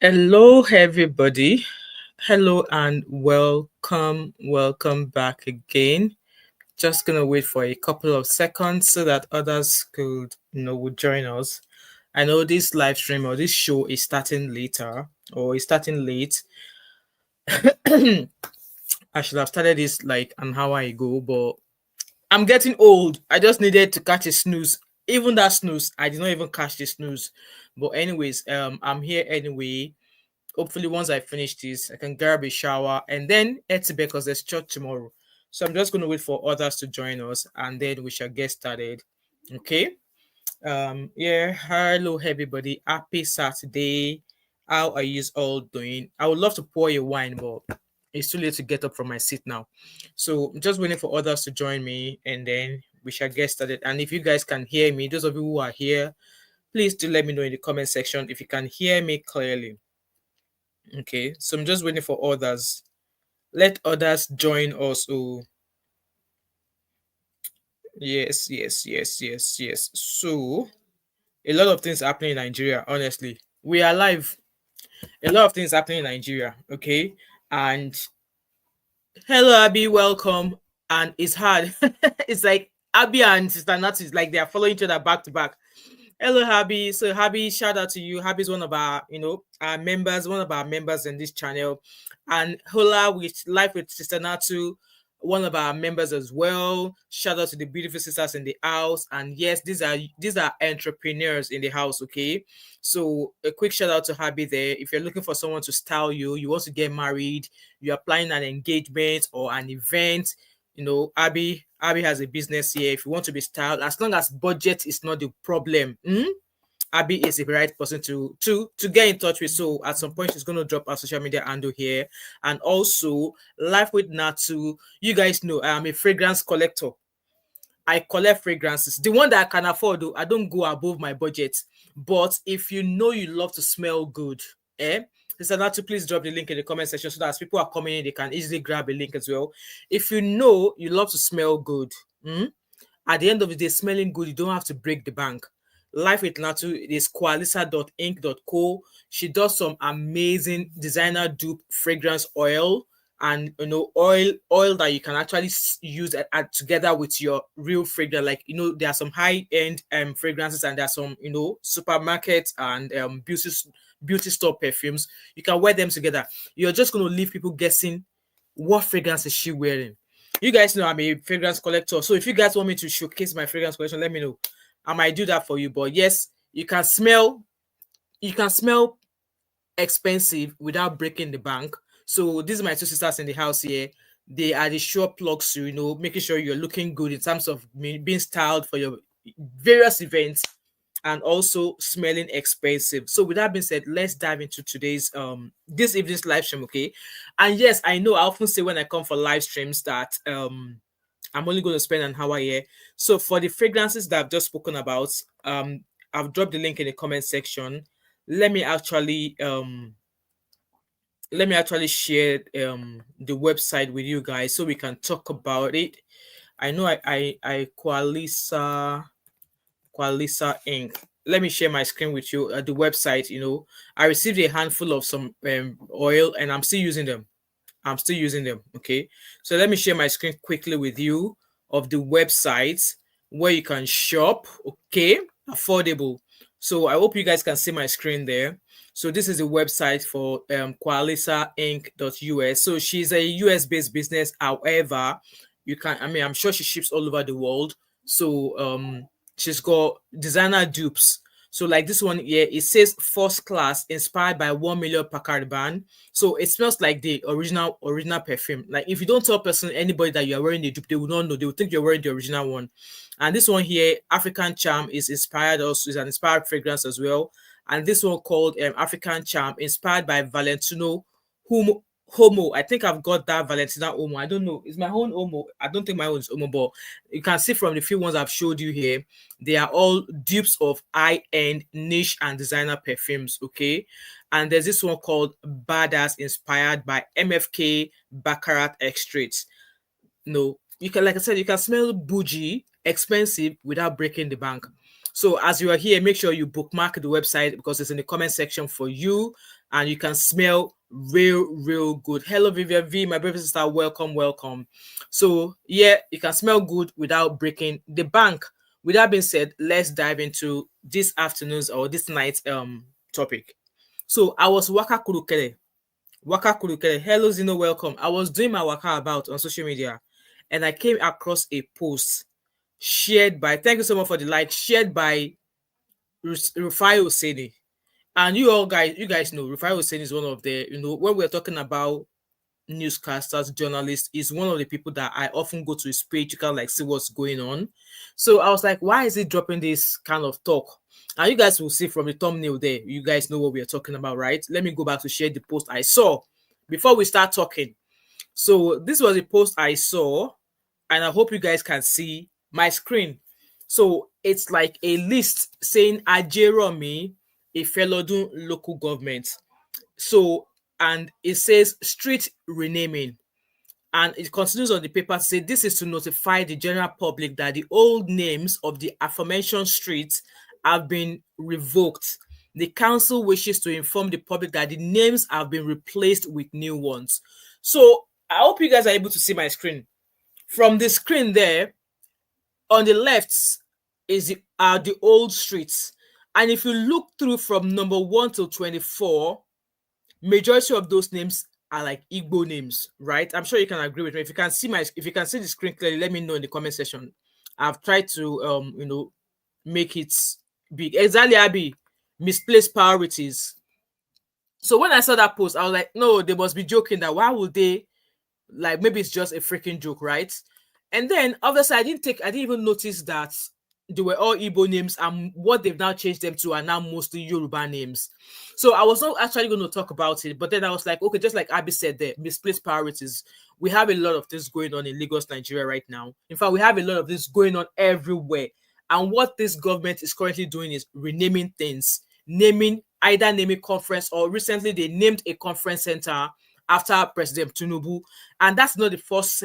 Hello, everybody. Hello and welcome back again. Just gonna wait for a couple of seconds so that others would join us. I know this live stream or this show is starting later or is starting late. I should have started this like an hour ago, but I'm getting old. I just needed to catch a snooze. Even that snooze, I did not even catch the snooze. But anyways, I'm here anyway. Hopefully once I finish this, I can grab a shower and then head to bed because there's church tomorrow. So I'm just going to wait for others to join us and then we shall get started. Okay. Yeah, hello everybody. Happy Saturday. How are you all doing? I would love to pour you wine, but it's too late to get up from my seat now. So I'm just waiting for others to join me and then we shall get started. And if you guys can hear me, those of you who are here, please do let me know in the comment section if you can hear me clearly. Okay, so I'm just waiting for others. Let others join us. Oh, yes. So, a lot of things happening in Nigeria, honestly. We are live. A lot of things happening in Nigeria, okay? And hello, Abby, welcome. And it's hard. It's like Abby and Sister Nat is like they are following each other back to back. Hello, Habi. So, Habi, shout out to you. Habi is one of our, our members, one of our members in this channel. And Hola with Life with Sister Natu, one of our members as well. Shout out to the beautiful sisters in the house. And yes, these are entrepreneurs in the house, okay? So a quick shout out to Habi there. If you're looking for someone to style you, you want to get married, you're planning an engagement or an event, Abby has a business here. If you want to be styled, as long as budget is not the problem, Abby is the right person to get in touch with. So at some point, she's going to drop our social media handle here. And also, Life with Natu. You guys know I am a fragrance collector. I collect fragrances. The one that I can afford, though, I don't go above my budget. But if you know you love to smell good, Sister Natu, please drop the link in the comment section so that as people are coming in, they can easily grab a link as well. If you know you love to smell good, at the end of the day, smelling good, you don't have to break the bank. Life with Natu is koalisa.inc.co. She does some amazing designer dupe fragrance oil and oil that you can actually use together with your real fragrance. Like there are some high-end fragrances and there are some supermarket and beauty store perfumes. You can wear them together. You're just going to leave people guessing what fragrance is she wearing. You guys know I'm a fragrance collector, so if you guys want me to showcase my fragrance collection, let me know. I might do that for you. But yes, you can smell expensive without breaking the bank. So these are my two sisters in the house here. They are the sure plugs to making sure you're looking good in terms of being styled for your various events and also smelling expensive. So with that being said, let's dive into today's this evening's live stream, okay? And yes, I know I often say when I come for live streams that I'm only going to spend an hour here. So for the fragrances that I've just spoken about, I've dropped the link in the comment section. Let me actually share the website with you guys so we can talk about it. I know I Koalisa Inc. Let me share my screen with you. The website, I received a handful of some oil and I'm still using them. Okay. So let me share my screen quickly with you of the website where you can shop. Okay. Affordable. So I hope you guys can see my screen there. So this is the website for koalisainc.us. So she's a US-based business. However, I'm sure she ships all over the world. So she's got designer dupes. So like this one here, it says first class, inspired by 1 million Packard band. So it smells like the original perfume. Like if you don't tell anybody that you are wearing the dupe, they will not know. They will think you're wearing the original one. And this one here, African Charm, is inspired also, is an inspired fragrance as well. And this one called African Charm, inspired by Valentino Homo. I think I've got that Valentina Homo. I don't know. It's my own Homo. I don't think my own is Homo, but you can see from the few ones I've showed you here, they are all dupes of high-end niche and designer perfumes. Okay. And there's this one called Badass, inspired by MFK Baccarat extracts. No, you can, like I said, you can smell bougie, expensive without breaking the bank. So as you are here, make sure you bookmark the website because it's in the comment section for you, and you can smell real good. Hello, Vivian V, my brother sister, welcome, welcome. So yeah, you can smell good without breaking the bank. With that being said, let's dive into this afternoon's or this night's topic. So I was waka kurukere. Waka kurukere. Hello, Zino, welcome. I was doing my waka about on social media, and I came across a post shared by, thank you so much for the like, shared by Rufai Oseni. And you guys know Rufai Oseni is one of the, when we're talking about newscasters, journalists, is one of the people that I often go to his page to kind of like see what's going on. So I was like, why is he dropping this kind of talk? And you guys will see from the thumbnail there, you guys know what we are talking about, right? Let me go back to share the post I saw before we start talking. So this was a post I saw, and I hope you guys can see my screen. So it's like a list saying Ajeromi, Ifelodun local government. So, and it says street renaming. And it continues on the paper to say this is to notify the general public that the old names of the aforementioned streets have been revoked. The council wishes to inform the public that the names have been replaced with new ones. So I hope you guys are able to see my screen. From the screen there, on the left are the old streets. And if you look through from number 1 to 24, majority of those names are like Igbo names, right? I'm sure you can agree with me. If you can see the screen clearly, let me know in the comment section. I've tried to make it big. Exactly, Abby. Misplaced priorities. So when I saw that post, I was like, no, they must be joking. That why would they, like, maybe it's just a freaking joke, right? And then obviously I didn't even notice that they were all Igbo names, and what they've now changed them to are now mostly Yoruba names. So I was not actually going to talk about it, but then I was like, okay, just like Abby said there, misplaced priorities. We have a lot of this going on in Lagos, Nigeria right now. In fact, we have a lot of this going on everywhere. And what this government is currently doing is renaming things, either naming conference, or recently they named a conference center after President Tinubu, and that's not the first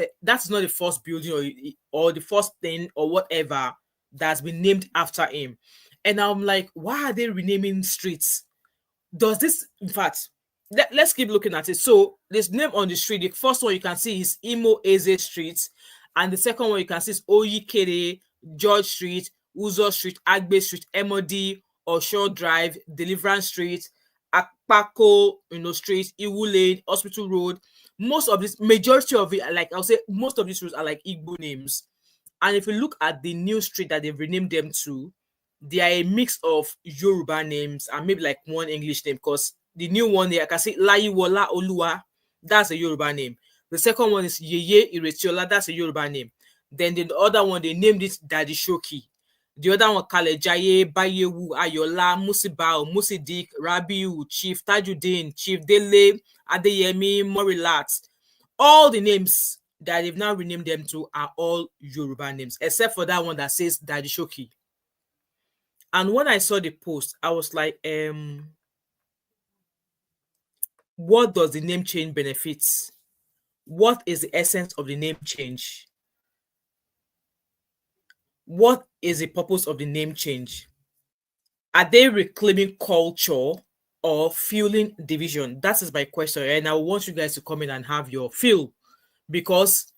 building or the first thing or whatever that's been named after him. And I'm like, why are they renaming streets? Does this, in fact, let's keep looking at it. So this name on the street, the first one you can see is Imo Eze Street, and the second one you can see is Oyikere, George Street, Uzo Street, Agbe Street, Emodi, Osho Drive, Deliverance Street, Akpako, Street, Iwu Lane, Hospital Road. Majority of it, like I'll say, most of these roads are like Igbo names. And if you look at the new street that they've renamed them to, they are a mix of Yoruba names and maybe like one English name. Because the new one there, I can say Layiwola Oluwa, that's a Yoruba name. The second one is Yeye Iretiola, that's a Yoruba name. Then the other one, they named it Daddy Shoki. The other one, Kalejaye, Bayewu, Ayola, Musibao, Musidik, Rabiu, Chief Tajuddin, Chief Dele, Adeyemi, Morilat. All the names that they've now renamed them to are all Yoruba names, except for that one that says Daddy Shoki. And when I saw the post, I was like, what does the name change benefits? What is the essence of the name change? What is the purpose of the name change? Are they reclaiming culture or fueling division? That is my question. And I want you guys to come in and have your feel, because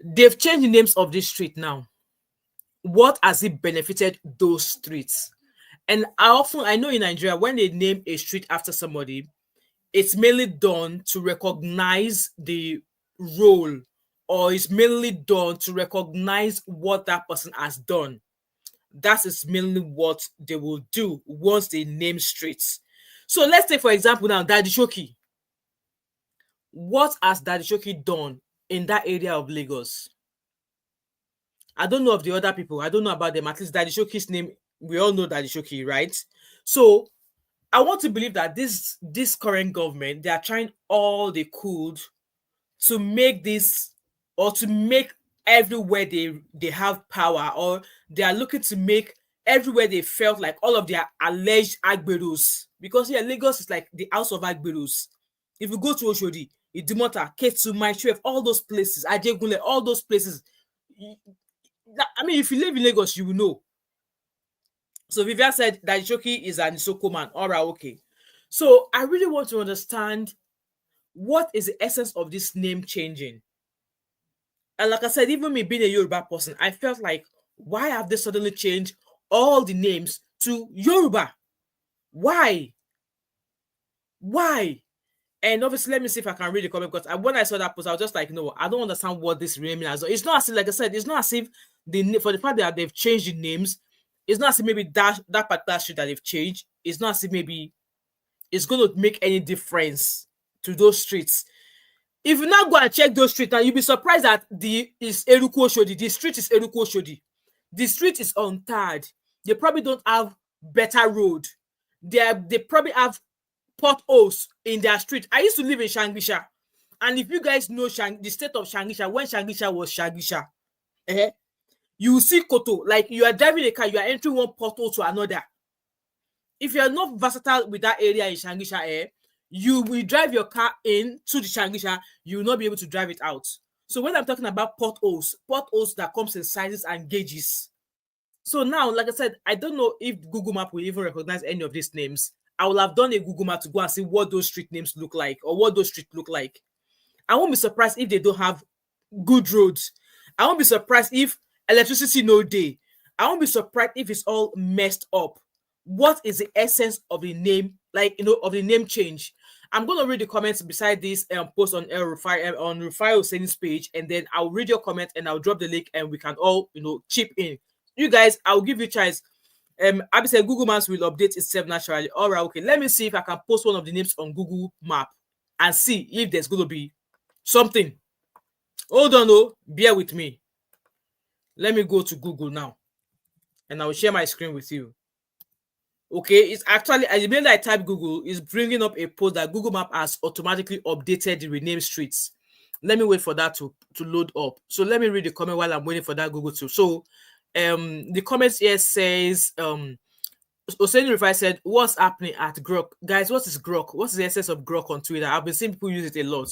they've changed the names of this street now. What has it benefited those streets? And I know in Nigeria, when they name a street after somebody, it's mainly done to recognize the role, or it's mainly done to recognize what that person has done. That is mainly what they will do once they name streets. So let's take, for example, now Daddy Shoki. What has Daddy Shoki done in that area of Lagos? I don't know of the other people. I don't know about them. At least Daddy Shoki's name, we all know Daddy Shoki, right? So I want to believe that this current government, they are trying all they could to make this, or to make everywhere they have power, or they are looking to make everywhere they felt like all of their alleged Agberus, because yeah, Lagos is like the house of Agberus. If you go to Oshodi, Idumota, Ketu, Maitrev, all those places, Ajegunle, all those places. I mean, if you live in Lagos, you will know. So Vivian said that Ichoki is an Isoko man. All right, okay. So I really want to understand what is the essence of this name changing. And like I said, even me being a Yoruba person, I felt like, why have they suddenly changed all the names to Yoruba? Why? Why? And obviously, let me see if I can read the comment, because when I saw that post, I was just like, no, I don't understand what this really means. It's not as if, like I said, it's not as if for the fact that they've changed the names, it's not as if maybe that particular street that they've changed, it's not as if maybe it's going to make any difference to those streets. If you now go and check those streets, and you'll be surprised that the street is Eruku Oshodi. The street is untarred. They probably don't have better road. They probably have potholes in their street. I used to live in Shangisha, and if you guys know the state of Shangisha, when Shangisha was Shangisha, you will see koto, like you are driving a car, you are entering one pothole to another. If you are not versatile with that area in Shangisha, you will drive your car into the Shangisha, you will not be able to drive it out. So when I'm talking about potholes that comes in sizes and gauges. So now, like I said, I don't know if Google Map will even recognize any of these names. I will have done a Google Map to go and see what those street names look like, or what those streets look like. I won't be surprised if they don't have good roads. I won't be surprised if electricity no day. I won't be surprised if it's all messed up. What is the essence of the name, of the name change? I'm going to read the comments beside this post on Rufai Hussaini's page, and then I'll read your comment and I'll drop the link, and we can all, chip in. You guys, I'll give you a chance. Abby said Google Maps will update itself naturally. All right, okay. Let me see if I can post one of the names on Google Map and see if there's going to be something. Hold on, oh, bear with me. Let me go to Google now, and I will share my screen with you. Okay, it's actually, as the minute I type Google, it's bringing up a post that Google Map has automatically updated the renamed streets. Let me wait for that to load up. So let me read the comment while I'm waiting for that Google to. So the comments here says Hussaini Rufai said, what's happening at Grok? Guys, what is Grok? What's the essence of Grok on Twitter? I've been seeing people use it a lot.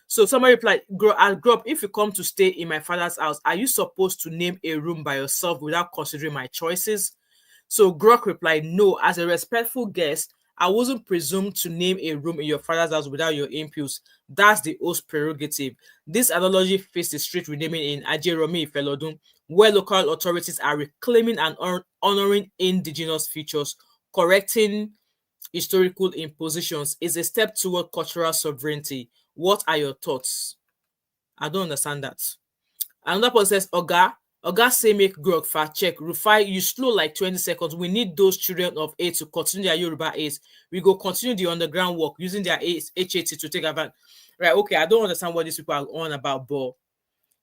So somebody replied, Grok, if you come to stay in my father's house, are you supposed to name a room by yourself without considering my choices? So Grok replied, no, as a respectful guest, I wasn't presumed to name a room in your father's house without your inputs. That's the host prerogative. This analogy fits the street renaming in Ajeromi Felodun, where local authorities are reclaiming and honoring indigenous features. Correcting historical impositions is a step toward cultural sovereignty. What are your thoughts? I don't understand that. Another person says, Oga say make Grok fact check. Rufai, you slow like 20 seconds. We need those children of 8 to continue their Yoruba 8. We go continue the underground work using their HAT to take advantage. Right, okay, I don't understand what these people are on about, but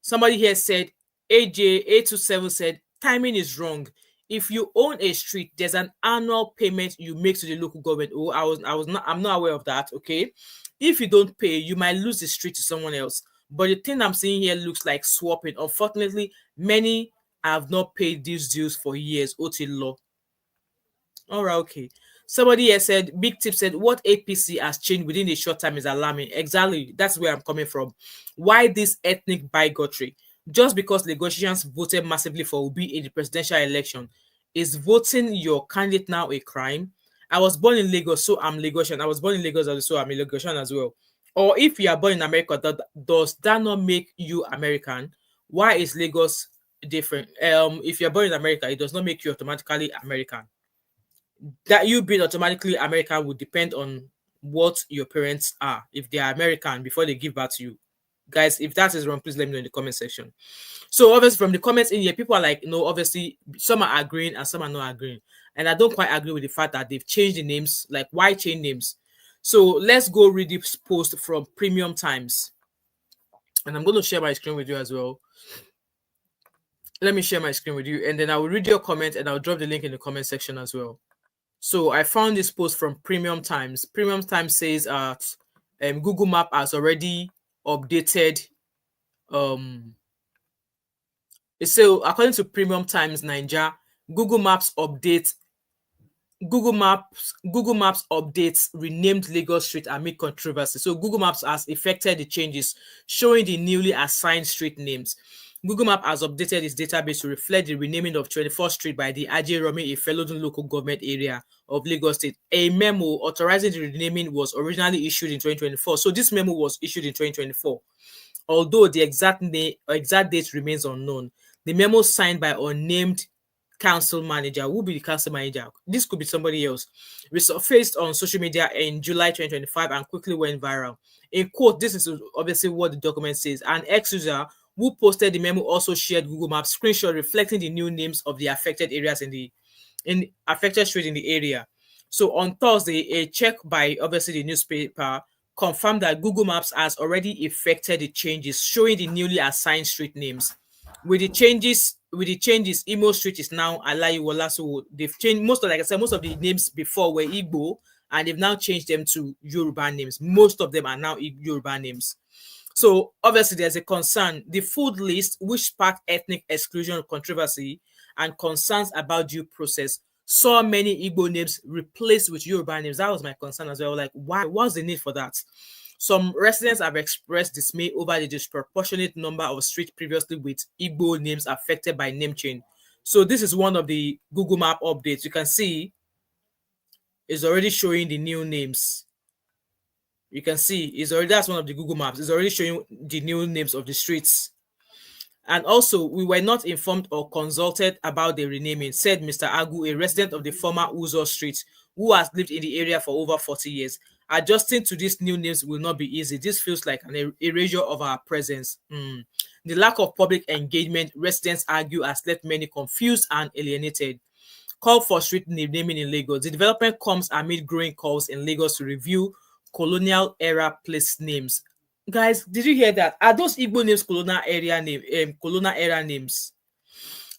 somebody here said, AJ827 said, timing is wrong. If you own a street, there's an annual payment you make to the local government. Oh, I'm not aware of that, okay? If you don't pay, you might lose the street to someone else. But the thing I'm seeing here looks like swapping. Unfortunately, many have not paid these dues for years. OT law. All right, okay. Somebody here said, Big Tip said, what APC has changed within a short time is alarming. Exactly. That's where I'm coming from. Why this ethnic bigotry? Just because Lagosians voted massively for Obi in the presidential election, is voting your candidate now a crime? I was born in Lagos, so I'm Lagosian. I was born in Lagos, so I'm a Lagosian as well. Or if you are born in America, does that not make you American? Why is Lagos different? If you're born in America, it does not make you automatically American. That you being automatically American would depend on what your parents are. If they are American before they give birth to you. Guys, if that is wrong, please let me know in the comment section. So obviously from the comments in here, people are like, obviously some are agreeing and some are not agreeing. And I don't quite agree with the fact that they've changed the names. Like, why change names? So let's go read this post from Premium Times. And I'm going to share my screen with you as well. Let me share my screen with you. And then I will read your comment and I'll drop the link in the comment section as well. So I found this post from Premium Times. Premium Times says Google Map has already updated. So according to Premium Times Nigeria, Google Maps updates renamed Lagos Street amid controversy. So Google Maps has effected the changes, showing the newly assigned street names. Google Map has updated its database to reflect the renaming of 24th Street by the Ajeromi Ifelodun local government area of Lagos State. A memo authorizing the renaming was originally issued in 2024. So this memo was issued in 2024. Although the exact date remains unknown. The memo signed by unnamed council manager. Who will be the council manager? This could be somebody else. Resurfaced on social media in July 2025 and quickly went viral. In quote, this is obviously what the document says. An ex-user who posted the memo also shared Google Maps screenshot reflecting the new names of the affected areas in affected street in the area. So on Thursday, a check by obviously the newspaper confirmed that Google Maps has already effected the changes, showing the newly assigned street names. With the changes, Imo Street is now Alayiwola. So they've changed most of, like I said, most of the names before were Igbo, and they've now changed them to Yoruba names. Most of them are now Yoruba names. So obviously there's a concern. The food list, which sparked ethnic exclusion controversy and concerns about due process, saw many Igbo names replaced with Yoruba names. That was my concern as well. Like, why? What's the need for that? Some residents have expressed dismay over the disproportionate number of streets previously with Igbo names affected by name change. So this is one of the Google Map updates. You can see it's already showing the new names. You can see it's already, that's one of the Google Maps. It's already showing the new names of the streets. And also, we were not informed or consulted about the renaming, said Mr. Agu, a resident of the former Uzo Street, who has lived in the area for over 40 years. Adjusting to these new names will not be easy. This feels like an erasure of our presence. The lack of public engagement, residents argue, has left many confused and alienated. Call for street naming in Lagos. The development comes amid growing calls in Lagos to review colonial era place names. Guys, did you hear that? Are those Igbo names colonial era names?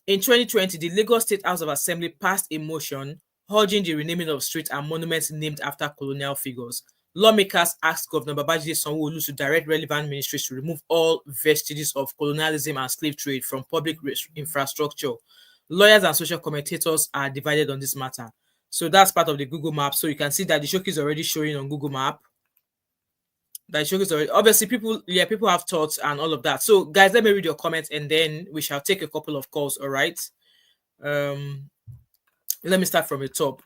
In 2020, the Lagos State House of Assembly passed a motion urging the renaming of streets and monuments named after colonial figures. Lawmakers asked Governor Babajide Sanwo-Olu to direct relevant ministries to remove all vestiges of colonialism and slave trade from public infrastructure. Lawyers and social commentators are divided on this matter. So that's part of the Google Map. So you can see that the showcase is already showing on Google Map. That showcase already. Obviously, people have thoughts and all of that. So guys, let me read your comments and then we shall take a couple of calls. All right. Let me start from the top.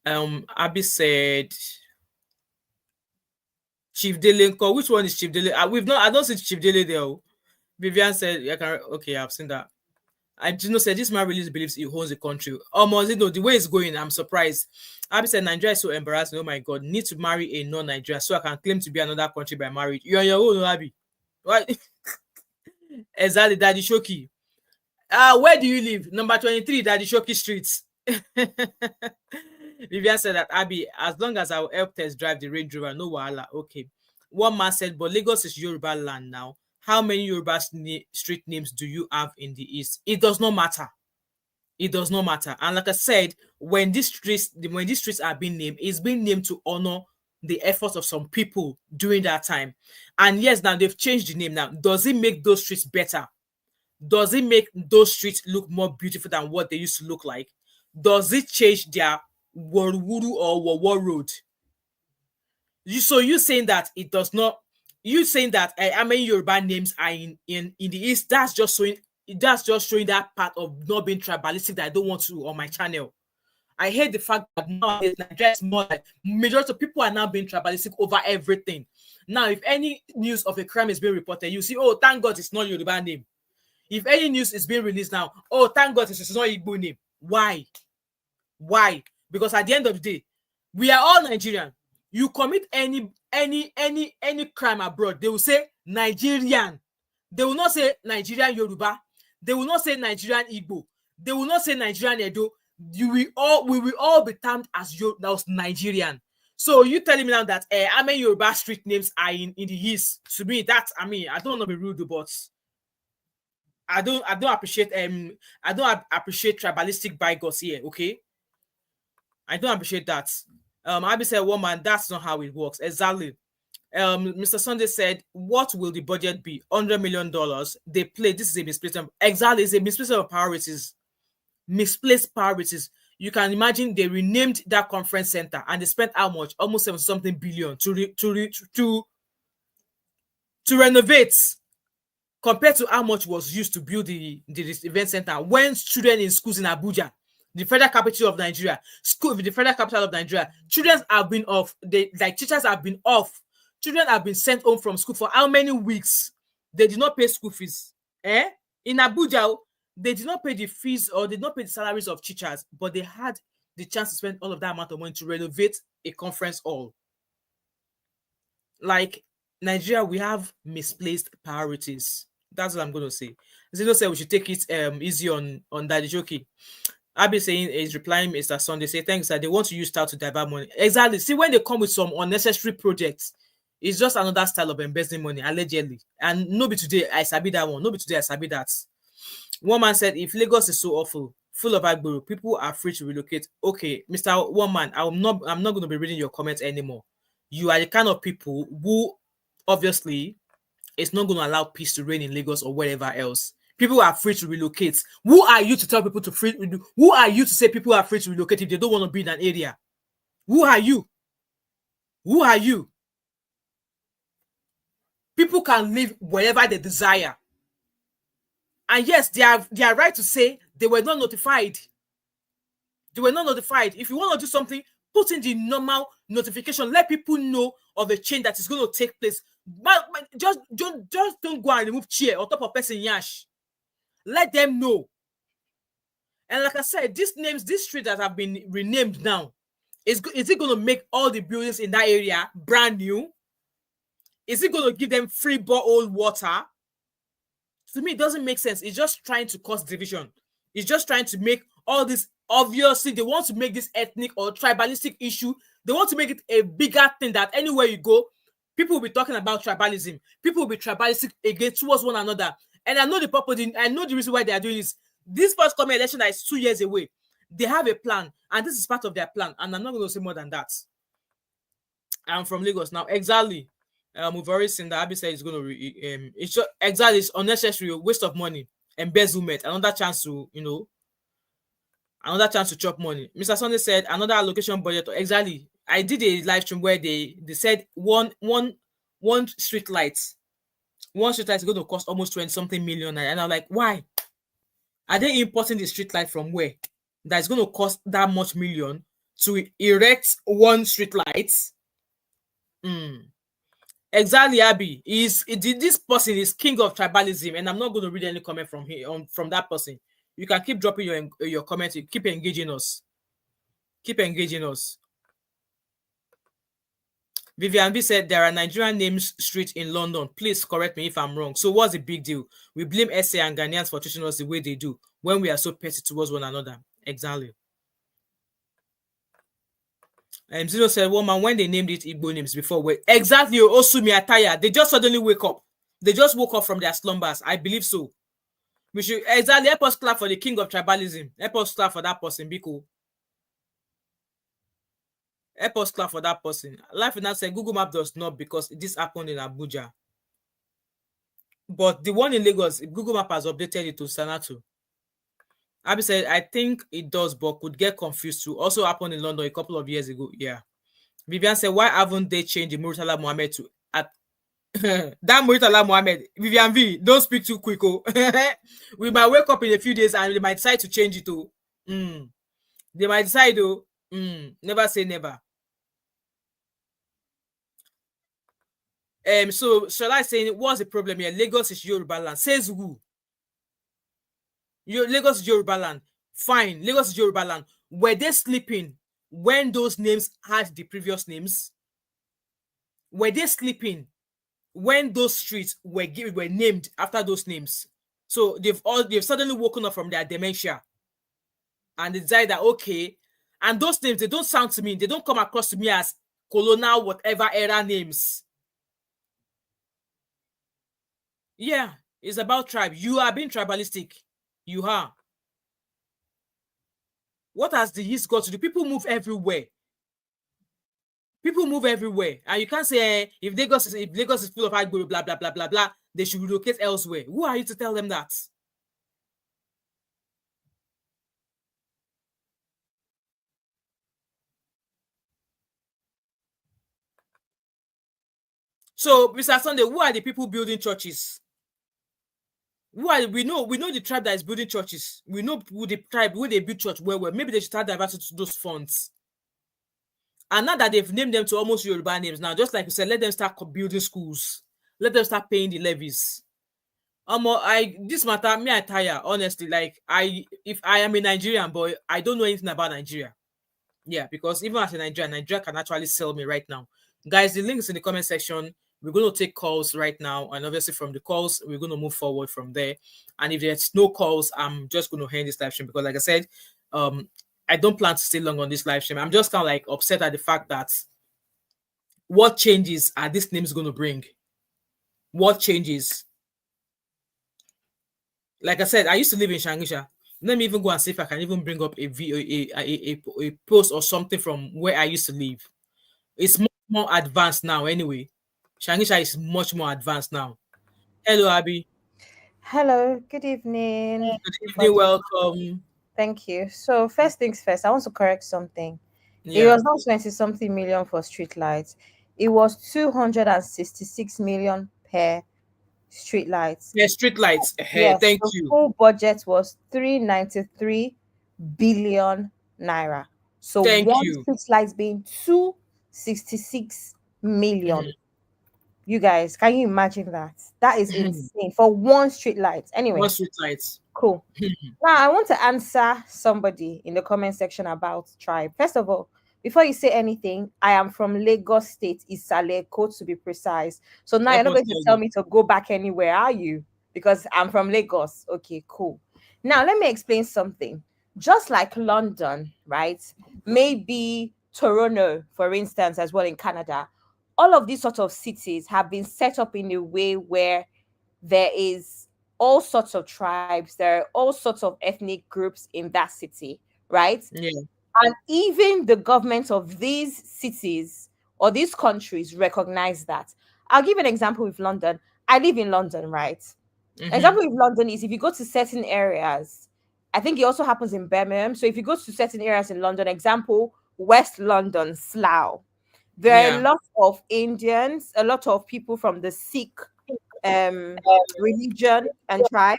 Abby said Chief Delenko. Which one is Chief Dele? I don't see Chief Dele there. Vivian said, okay, I've seen that. And Gino said, this man really believes he owns the country. Almost, the way it's going, I'm surprised. Abby said, Nigeria is so embarrassing. Oh my God, need to marry a non-Nigerian so I can claim to be another country by marriage. You're on your own, Abby. What? Exactly, Daddy Shoki. Where do you live? Number 23, Daddy Shoki Street. Vivian said that, Abby, as long as I will help test drive the Range Rover, no wahala. Okay. One man said, but Lagos is Yoruba land now. How many Yoruba street names do you have in the East? It does not matter. It does not matter. And like I said, when these streets are being named, it's being named to honor the efforts of some people during that time. And yes, now they've changed the name now. Does it make those streets better? Does it make those streets look more beautiful than what they used to look like? Does it change their Warwuru or Wawa Road? So you saying that it does not? You saying that how many Yoruba names are in the East? That's just showing that part of not being tribalistic that I don't want to on my channel. I hate the fact that nowadays Nigeria is more like majority of people are now being tribalistic over everything. Now, if any news of a crime is being reported, you see, oh, thank God it's not Yoruba name. If any news is being released now, oh, thank God it's not Igbo name. Why? Why? Because at the end of the day, we are all Nigerian. You commit any crime abroad, they will say Nigerian. They will not say Nigerian Yoruba. They will not say Nigerian Igbo. They will not say Nigerian Edo. We will all be termed as Nigerian. So you telling me now that how many Yoruba street names are in the East? To me, that I don't want to be rude, but I don't appreciate tribalistic bigots here. Okay, I don't appreciate that. Abby said, woman, that's not how it works. Exactly. Mr. Sunday said, what will the budget be? $100 million. They play. This is a misplacement. Exactly, it's a misplacement of priorities. Misplaced priorities. You can imagine they renamed that conference center and they spent how much? Almost 7-something billion to renovate compared to how much was used to build this event center when children in schools in Abuja, the federal capital of Nigeria, the federal capital of Nigeria, children have been off. Teachers have been off. Children have been sent home from school for how many weeks? They did not pay school fees. In Abuja, they did not pay the fees or they did not pay the salaries of teachers, but they had the chance to spend all of that amount of money to renovate a conference hall. Like Nigeria, we have misplaced priorities. That's what I'm going to say. Zeno said we should take it easy on Daddy Joki. Abi saying is replying Mr. Sunday say thanks that they want to use style to divert money. Exactly. See, when they come with some unnecessary projects, it's just another style of embezzling money, allegedly. And nobody today I sabi that one. Nobody today I sabi that. One man said, if Lagos is so awful, full of agboro, people are free to relocate. Okay, Mr. One Man, I'm not going to be reading your comments anymore. You are the kind of people who obviously is not going to allow peace to reign in Lagos or wherever else. People are free to relocate. Who are you to tell people to free? Who are you to say people are free to relocate if they don't want to be in an area? Who are you? Who are you? People can live wherever they desire. And yes, they are right to say they were not notified. They were not notified. If you want to do something, put in the normal notification. Let people know of a change that is going to take place. But just don't go and remove chair on top of person yash. Let them know. And like I said, this street that have been renamed now, is it going to make all the buildings in that area brand new? Is it going to give them free borehole water? To me, it doesn't make sense. It's just trying to cause division. It's just trying to make all this, obviously, they want to make this ethnic or tribalistic issue. They want to make it a bigger thing that anywhere you go, people will be talking about tribalism. People will be tribalistic again towards one another. And I know the purpose, I know the reason why they are doing this. This first coming election that is 2 years away, they have a plan, and this is part of their plan. And I'm not going to say more than that. I'm from Lagos now. Exactly. We've already seen that Abi said it's going to it's just exactly, it's unnecessary, waste of money, embezzlement, another chance to chop money. Mr. Sunday said another allocation budget. Exactly. I did a live stream where they said one street light is going to cost almost 20 something million, and I'm like, why are they importing the street light from where that's going to cost that much million to erect one street light? Exactly, Abby. This person is king of tribalism, and I'm not going to read any comment from from that person. You can keep dropping your comments. Keep engaging us. Keep engaging us. Vivian B said there are Nigerian names street in London. Please correct me if I'm wrong. So what's the big deal? We blame SA and Ghanaians for treating us the way they do when we are so petty towards one another. Exactly. Zero said, woman, when they named it Igbo names before, exactly, Osumi Ataya, they just suddenly wake up. They just woke up from their slumbers. I believe so. We should exactly help us clap for the king of tribalism. Help us clap for that person, Biko. Help us clap for that person. Life now said Google Map does not, because this happened in Abuja. But the one in Lagos, Google Map has updated it to Sanato. Abby said, I think it does, but could get confused too. Also happened in London a couple of years ago. Yeah. Vivian said, why haven't they changed the Murtala Mohammed to at that Murtala Mohammed? Vivian V, don't speak too quick. Oh. We might wake up in a few days and they might decide to change it. Oh. They might decide, oh, never say never. So shall I say what's the problem here? Lagos is Yoruba land. Says who? Lagos is Yoruba land. Fine, Lagos is Yoruba land. Were they sleeping when those names had the previous names? Were they sleeping when those streets were named after those names? So they've suddenly woken up from their dementia and they decided that okay, and those names, they don't sound to me, they don't come across to me as colonial whatever era names. Yeah, it's about tribe. You are being tribalistic. You are. What has the East got to do? People move everywhere. People move everywhere. And you can't say if Lagos is full of Igbo, blah, blah, blah, blah, blah, they should relocate elsewhere. Who are you to tell them that? So, Mr. Sunday, who are the people building churches? We know the tribe that is building churches. We know who the tribe who they build church well. Maybe they should start diverting to those funds. And now that they've named them to almost Yoruba names now, just like you said, let them start building schools. Let them start paying the levies. This matter, me, I tire, honestly. Like, if I am a Nigerian boy, I don't know anything about Nigeria. Yeah, because even as a Nigerian, Nigeria can actually sell me right now. Guys, the link is in the comment section. We're going to take calls right now. And obviously from the calls, we're going to move forward from there. And if there's no calls, I'm just going to end this live stream because like I said, I don't plan to stay long on this live stream. I'm just kind of like upset at the fact that what changes are these names going to bring? What changes? Like I said, I used to live in Shangisha. Let me even go and see if I can even bring up a post or something from where I used to live. It's much more advanced now anyway. Shangisha is much more advanced now. Hello, Abby. Hello, good evening. Good evening, welcome. Thank you. So, first things first, I want to correct something. It Yeah. was not 20 something million for street lights, it was 266 million per street lights. Yeah, street lights. Hey, Yes, thank the you. full budget was 393 billion naira. So, Thank one you. street light being 266 million. Mhm. You guys, can you imagine that? That is insane for one street light. What Anyway, street lights? cool. Now, I want to answer somebody in the comment section about tribe. First of all, before you say anything, I am from Lagos State, Isaleko to be precise. So now you're Help not us going to tell tell you. me to go back anywhere, are you? Because I'm from Lagos. Okay, cool. Now, let me explain something. Just like London, right? Maybe Toronto, for instance, as well in Canada, all of these sort of cities have been set up in a way where there is all sorts of tribes, there are all sorts of ethnic groups in that city, right? Yeah. And even the government of these cities or these countries recognize that. I'll give an example with London. I live in London, right? Mm-hmm. Example with London is if you go to certain areas, I think it also happens in Birmingham. So if you go to certain areas in London, example, West London, Slough, there are a Yeah. lot of Indians, a lot of people from the Sikh um religion and tribe.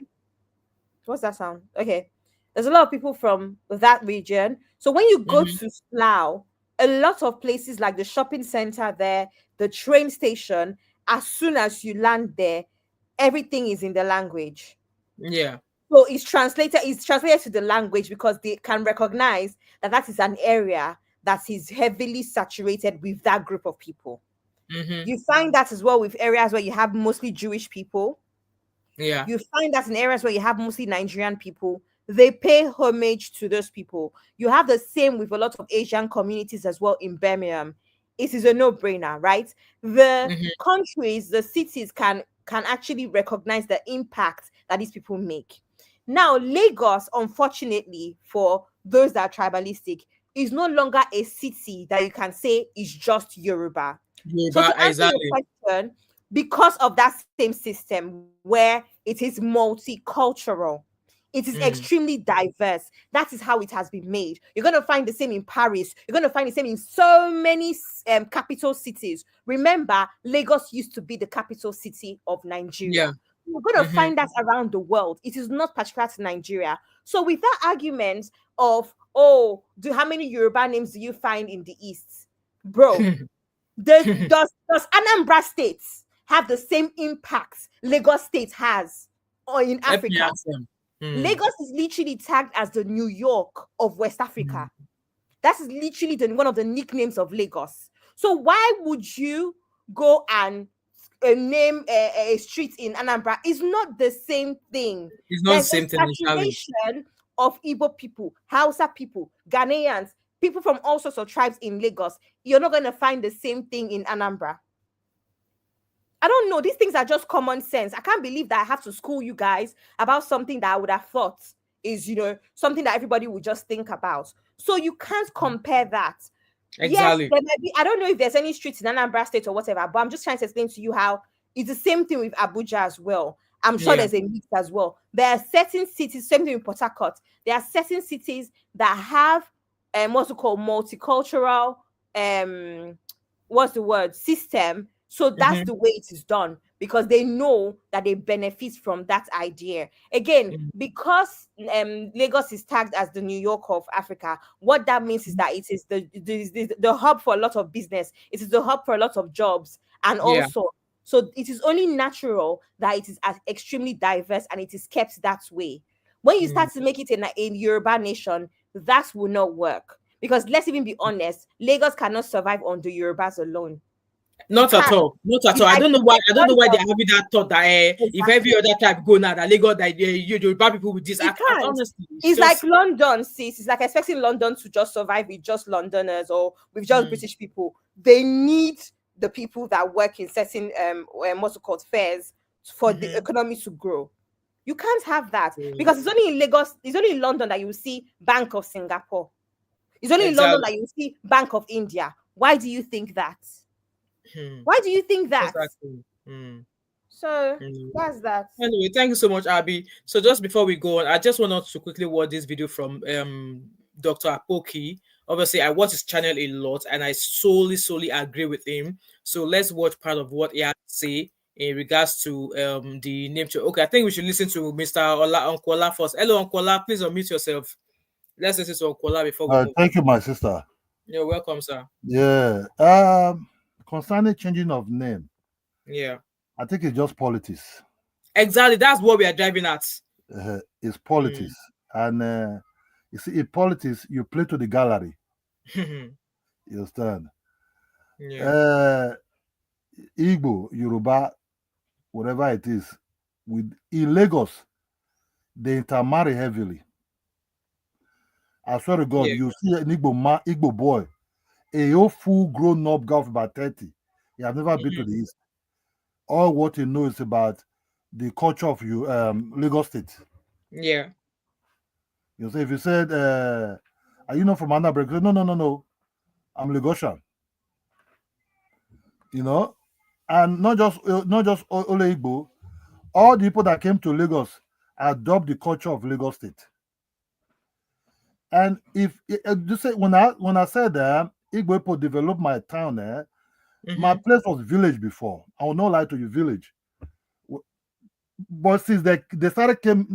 What's that sound? Okay. There's a lot of people from that region. So when you go Mm-hmm. to Slough, a lot of places like the shopping center there, the train station, as soon as you land there, everything is in the language. Yeah. So it's translated to the language because they can recognize that that is an area that is heavily saturated with that group of people. Mm-hmm. You find that as well with areas where you have mostly Jewish people. Yeah. You find that in areas where you have mostly Nigerian people, they pay homage to those people. You have the same with a lot of Asian communities as well in Birmingham. It is a no-brainer, right? The Mm-hmm. countries, the cities can actually recognize the impact that these people make. Now, Lagos, unfortunately, for those that are tribalistic, is no longer a city that you can say is just Yoruba. So Yoruba, to answer your exactly. question, because of that same system where it is multicultural, it is Mm. extremely diverse. That is how it has been made. You're going to find the same in Paris. You're going to find the same in so many capital cities. Remember, Lagos used to be the capital city of Yeah. Nigeria. You're going to Mm-hmm. find that around the world. It is not particular to Nigeria. So, with that argument of, oh, how many Yoruba names do you find in the East? Bro, does Anambra State have the same impact Lagos State has or in Let me Africa? ask them. Mm. Lagos is literally tagged as the New York of West Mm. Africa. That is literally one of the nicknames of Lagos. So why would you go and name a street in Anambra? It's not the same thing. It's not the There's a same thing initially. saturation of Igbo people, Hausa people, Ghanaians, people from all sorts of tribes in Lagos. You're not going to find the same thing in Anambra. I don't know. These things are just common sense. I can't believe that I have to school you guys about something that I would have thought is, something that everybody would just think about. So you can't compare that. Yes, Exactly. there might be. I don't know if there's any streets in Anambra State or whatever, but I'm just trying to explain to you how it's the same thing with Abuja as well. I'm sure Yeah. there's a mix as well. There are certain cities, same thing with Port Harcourt. There are certain cities that have what's it called multicultural what's the word system So that's Mm-hmm. the way it is done, because they know that they benefit from that idea. Again, because Lagos is tagged as the New York of Africa, what that means is that it is the hub for a lot of business. It is the hub for a lot of jobs, and Yeah. also, so it is only natural that it is as extremely diverse and it is kept that way. When you Mm. start to make it a Yoruba nation, that will not work. Because let's even be honest, Lagos cannot survive on the Yorubas alone. It Not at can't. all. Not at It's all. I like don't know it's why. like I don't know why they're London. having that thought that if every Exactly. other tribe go now, that Lagos, that you bad people with this. It can't. Honestly, it's It's like just. London, sis. It's like expecting London to just survive with just Londoners or with just Mm, British people. They need the people that work in certain what's it called, fairs, for the mm-hmm. economy to grow. You can't have that because it's only in Lagos, it's only in London that you will see Bank of Singapore. It's only in London Exactly. that you will see Bank of India. Why do you think that? Hmm. Why do you think that? Exactly. Mm, So mm. that's that. Anyway, thank you so much, Abby. So just before we go on, I just want us to quickly watch this video from Dr. Apoki. Obviously, I watch his channel a lot and I solely agree with him. So let's watch part of what he has to say in regards to the name change. Okay, I think we should listen to Mr. Uncle Ola first. Hello, Uncle Ola, please unmute yourself. Let's listen to Uncle Ola before we move. Thank you, my sister. You're welcome, sir. Yeah. Concerning changing of name, Yeah. I think it's just politics. Exactly. That's what we are driving at. It's politics, and you see, in politics, you play to the gallery. You understand? Yeah. Uh, Igbo, Yoruba, whatever it is, with in Lagos, they intermarry heavily. I swear to God, Yeah. you see an Igbo boy, a whole full grown up girl of about 30. He has never been to the East. All what he knows is about the culture of you Lagos State. Yeah. You say if you said, "Are you not from Anambra?" No, no, no, no. I'm Lagosian. You know, and not just Ole Igbo. All the people that came to Lagos adopt the culture of Lagos State. And if you say when I said Igbo people developed my town, my Mm-hmm. place was village before. I will not lie to you, village. But since they started came,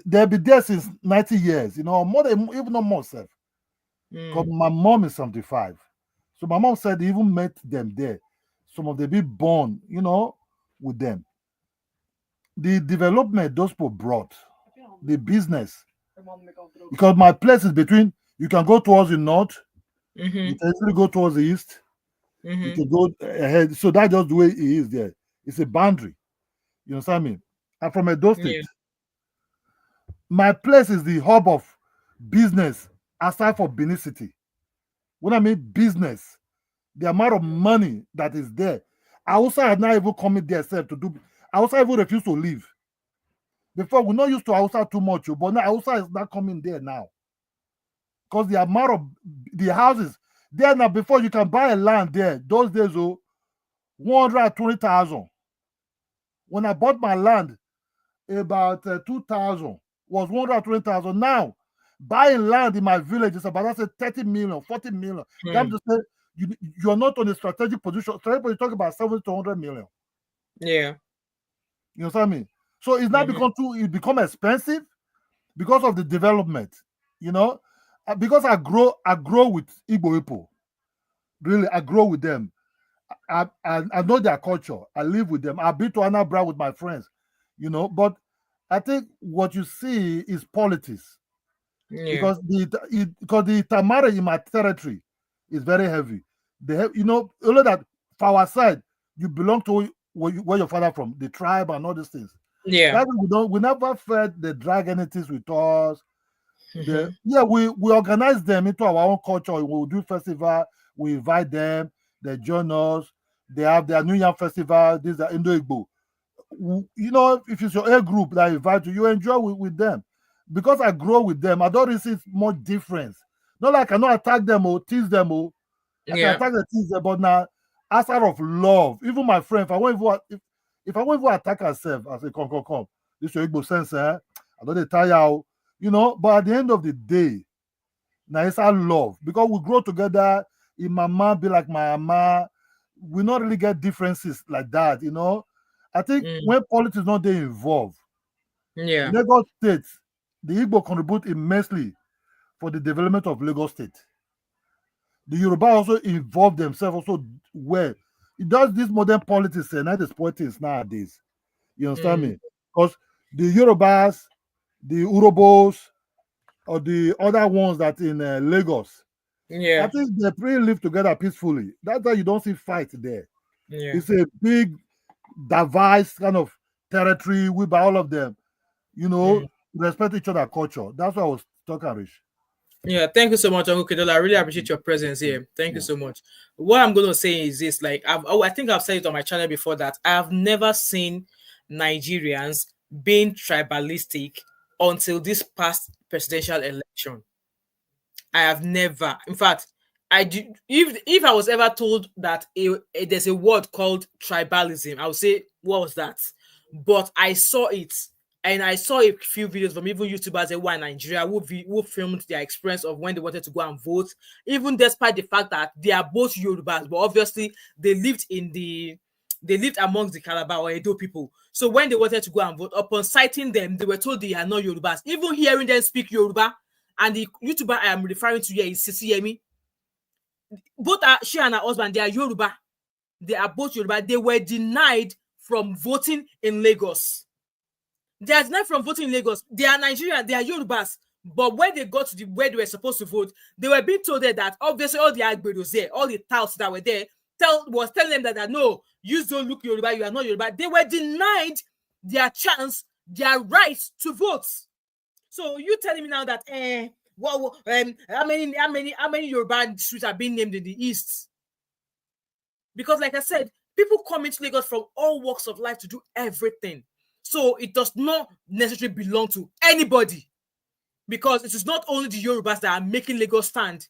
they'll be there since 90 years. You know, more than even not more. Because my mom is 75. So my mom said they even met them there. Some of them be born, with them. The development those people brought, the business. Because my place is between, you can go towards the north, you Mm-hmm. can easily go towards the east, you Mm-hmm. can go ahead. So that's just the way it is there. It's a boundary. You understand me? I'm from Edo State. Yeah. My place is the hub of business aside from Benin City. When I mean business, the amount of money that is there. I also had not even coming there self to do. I also even refuse to leave. Before we not used to Hausa too much, but now Hausa is not coming there now. Because the amount of the houses there now, before you can buy a land there, those days, 120,000. When I bought my land, about 2,000 was 120,000. Now, buying land in my village is about, let's say, 30 million, 40 million. That Mm. to say you're not on a strategic position. Strategic, you talk about 70 to 100 million. Yeah. You understand me? So it's not Mm-hmm. it become expensive because of the development. You know, because I grow with Igbo people. Really, I grow with them. I know their culture. I live with them. I've been to Anambra with my friends. But I think what you see is politics Yeah. because the Tamara in my territory is very heavy. They have, only that for our side, you belong to where your father from, the tribe and all these things. Yeah. That we never felt they drag anything with us. Mm-hmm. We organize them into our own culture. We'll do festival. We invite them. They join us. They have their New Year festival. These are Indo Igbo. If it's your A group that invite you, you enjoy with them. Because I grow with them, I don't really see much difference. Not like I cannot attack them or tease them or I can Yeah. attack the tease them, but now as out of love, even my friend, if I won't even attack herself, I say, come. This your Igbo sense, I don't tire you, but at the end of the day, now it's our love because we grow together. In mama be like my mama, we not really get differences like that, you know. I think Mm. when politics not they involved, Yeah. Lagos State, the Igbo contribute immensely for the development of Lagos State. The Yoruba also involve themselves also well. It does this modern politics and not spoil things nowadays. You understand Mm. me? Because the Yorubas, the Urobos, or the other ones that in Lagos, I Yeah. think they pretty live together peacefully. That's why you don't see fight there. Yeah. It's a big device kind of territory with by all of them, you Mm. know, respect each other culture. That's what I was talking, Rich. Yeah, thank you so much, Uncle Kedola. I really appreciate your presence here. Thank you Yeah. so much. What I'm going to say is this: like, I think I've said it on my channel before that I have never seen Nigerians being tribalistic until this past presidential election. I have never, in fact, I do. If I was ever told that there's a word called tribalism, I would say, what was that? But I saw it, and I saw a few videos from even YouTubers in Nigeria who filmed their experience of when they wanted to go and vote, even despite the fact that they are both Yorubas, but obviously they lived amongst the Calabar or Edo people. So when they wanted to go and vote, upon citing them, they were told they are not Yorubas. Even hearing them speak Yoruba, and the YouTuber I am referring to here is Sisi Yemi. Both she and her husband, they are Yoruba. They are both Yoruba. They were denied from voting in Lagos. They are denied from voting in Lagos. They are Nigerian. They are Yorubas. But when they got to where they were supposed to vote, they were being told that obviously all the Agberos there, all the touts that were there, was telling them that no, you don't look Yoruba, you are not Yoruba. They were denied their chance, their right to vote. So you telling me now that how many Yoruba streets are being named in the East? Because like I said, people come into Lagos from all walks of life to do everything. So it does not necessarily belong to anybody. Because it is not only the Yorubas that are making Lagos stand.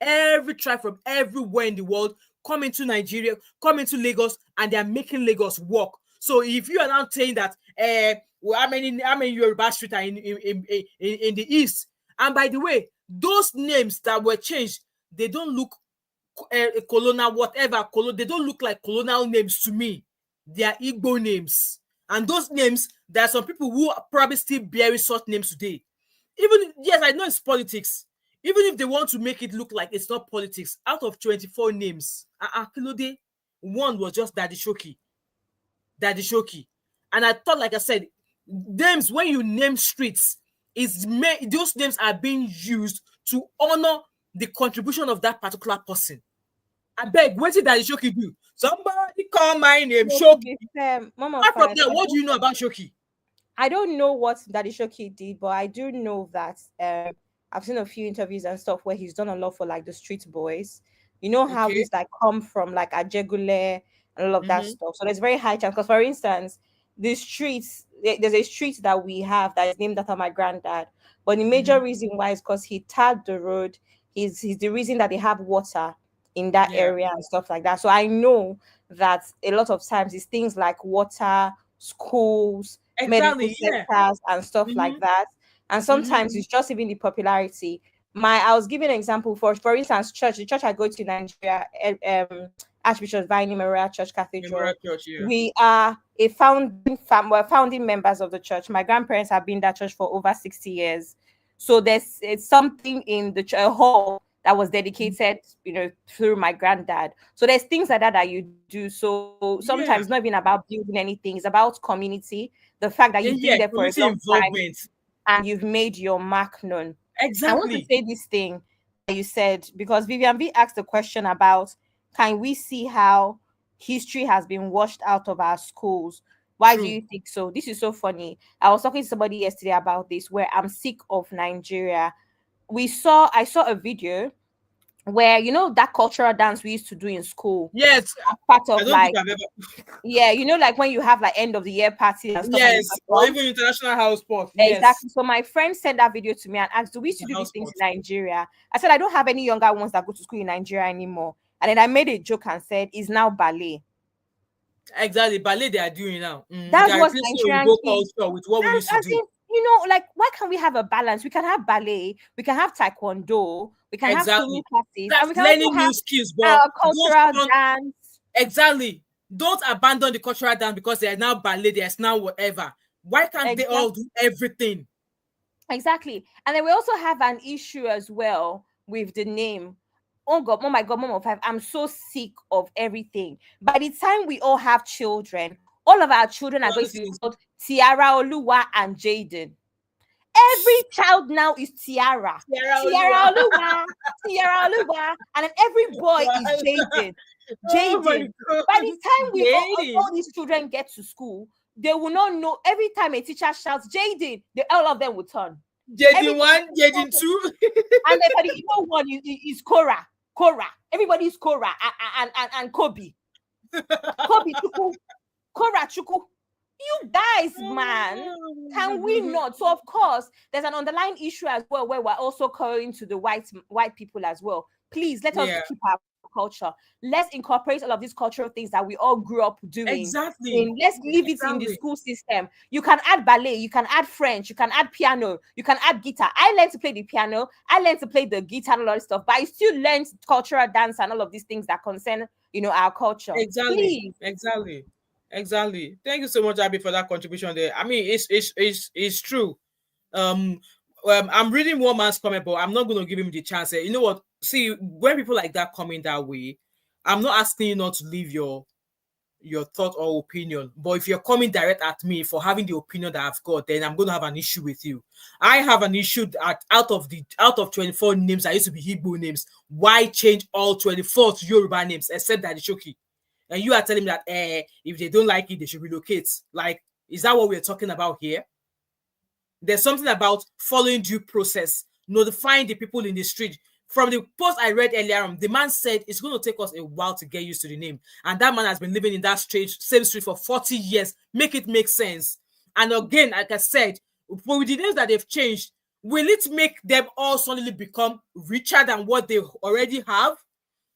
Every tribe from everywhere in the world come into Nigeria, come into Lagos, and they are making Lagos work. So if you are now saying that how many Yoruba streets are in the East, and by the way, those names that were changed, they don't look colonial, whatever, they don't look like colonial names to me. They are Igbo names. And those names, there are some people who are probably still bearing such names today. Even, yes, I know it's politics. Even if they want to make it look like it's not politics, out of 24 names, Kilode, one was just Daddy Shoki. And I thought, like I said, names, when you name streets, those names are being used to honor the contribution of that particular person. I beg, what did Daddy Shoki do? Somebody call my name Shoki. Mama Apart from Five, that, what do you know about Shoki? I don't know what Daddy Shoki did, but I do know that I've seen a few interviews and stuff where he's done a lot for like the street boys. You know how Okay. he's like come from like Ajegule and all of that stuff. So there's very high chance. Because for instance, the streets, there's a street that we have that is named after my granddad. But the major reason why is because he tarred the road. He's the reason that they have water in that Yeah. area and stuff like that. So I know that a lot of times it's things like water, schools, medical Exactly, yeah. sectors and stuff like that. And sometimes it's just even the popularity. I was giving an example for instance, the church I go to in Nigeria, Archbishop Vine Memorial Church Cathedral. Memorial Church, yeah. We are a we're founding members of the church. My grandparents have been in that church for over 60 years. So it's something in the hall that was dedicated, through my granddad. So there's things like that that you do. So sometimes it's not even about building anything. It's about community. The fact that you've been there for a community long time involvement. and you've made your mark known. I want to Exactly. say this thing that you said, because Vivian B asked a question about, can we see how history has been washed out of our schools? Why do you think so? This is so funny. I was talking to somebody yesterday about this, where I'm sick of Nigeria. I saw a video where, that cultural dance we used to do in school. Yes. Part of I don't like, think I've ever. yeah, like when you have like end of the year party and stuff. Yes, or even international house sport. Exactly. Yes. So my friend sent that video to me and asked, do we used to do these things in Nigeria? I said, I don't have any younger ones that go to school in Nigeria anymore. And then I made a joke and said, it's now ballet. Exactly, ballet they are doing now. That's what Nigerian kids culture with what we used to do. Like, why can't we have a balance? We can have ballet, we can have taekwondo, we can have swimming classes, That's and we can learning also have new skills, but cultural dance. Exactly. Don't abandon the cultural dance because they are now ballet, there's now whatever. Why can't they all do everything? Exactly. And then we also have an issue as well with the name. Oh God, oh my God, Mom of Five. I'm so sick of everything. By the time we all have children, all of our children are going to be Nonsense. called Tiara Oluwa and Jaden. Every child now is Tiara. Tiara Tiara Oluwa. Oluwa. Tiara Oluwa. And then every boy is Jaden. Oh my Jaden. God. By the time Jaden. all these children get to school, they will not know. Every time a teacher shouts Jaden, all of them will turn. Jaden 1, Jaden 2. And then for the Igbo one is Cora. Everybody is Cora and Kobe. Kobe Chuku. Cora Chuku. You guys, man, can we not? So of course, there's an underlying issue as well where we're also calling to the white people as well. Please let us keep our culture. Let's incorporate all of these cultural things that we all grew up doing. Exactly. Let's leave it in the school system. You can add ballet, you can add French, you can add piano, you can add guitar. I learned to play the piano, I learned to play the guitar and all that stuff, but I still learned cultural dance and all of these things that concern, our culture. Exactly. Please. Exactly. Thank you so much, Abby, for that contribution there. I mean, it's true. I'm reading one man's comment, but I'm not going to give him the chance. You know what? See, when people like that come in that way, I'm not asking you not to leave your thought or opinion, but if you're coming direct at me for having the opinion that I've got, then I'm going to have an issue with you. I have an issue that out of 24 names that used to be Igbo names, why change all 24 to Yoruba names except that Shoki? And you are telling me that if they don't like it, they should relocate. Like, is that what we're talking about here? There's something about following due process, notifying the people in the street. From the post I read earlier on, the man said it's going to take us a while to get used to the name. And that man has been living in that same street for 40 years. Make it make sense. And again, like I said, with the names that they've changed, will it make them all suddenly become richer than what they already have?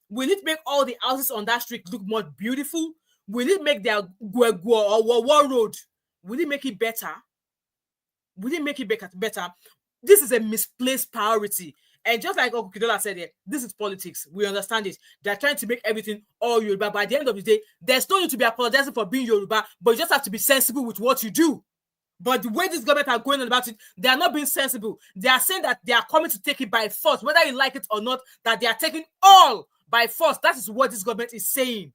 Will it make all the houses on that street look more beautiful? Will it make their Gwegwo or War Road? Will it make it better? Will it make it better? This is a misplaced priority. And just like Uncle Kidola said here, this is politics. We understand it. They're trying to make everything all Yoruba. But at the end of the day, there's no need to be apologizing for being Yoruba, but you just have to be sensible with what you do. But the way this government are going on about it, they are not being sensible. They are saying that they are coming to take it by force, whether you like it or not, that they are taking all by force. That is what this government is saying.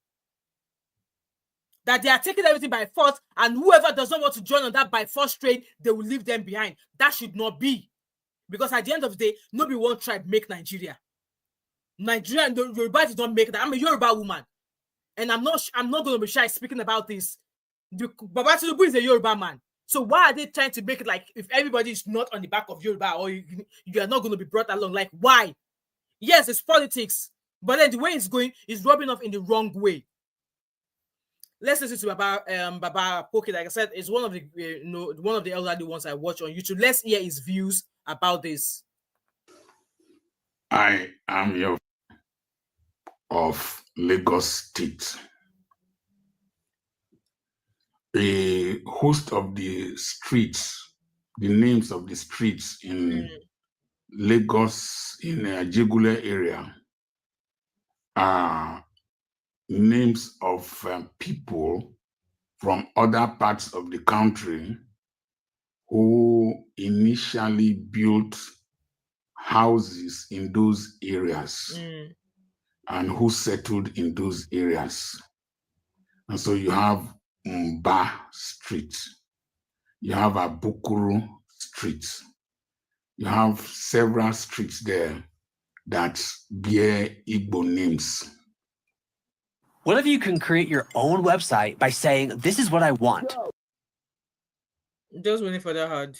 That they are taking everything by force, and whoever does not want to join on that by force train, they will leave them behind. That should not be. Because at the end of the day, nobody one tribe make Nigeria. Nigeria and Yoruba did not make that. I'm a Yoruba woman. And I'm not going to be shy speaking about this. Baba Tinubu is a Yoruba man. So why are they trying to make it like if everybody is not on the back of Yoruba or you are not going to be brought along? Like, why? Yes, it's politics. But then the way it's going is rubbing off in the wrong way. Let's listen to Baba Apoki. Like I said, it's one of the elderly ones I watch on YouTube. Let's hear his views about this. I am your of Lagos State. A host of the streets, the names of the streets in Lagos, in Ajegule area, are names of people from other parts of the country who initially built houses in those areas and who settled in those areas. And so you have Mba Street, you have Abukuru Street, you have several streets there that bear Igbo names. What if you can create your own website by saying, this is what I want? Just waiting for that hard.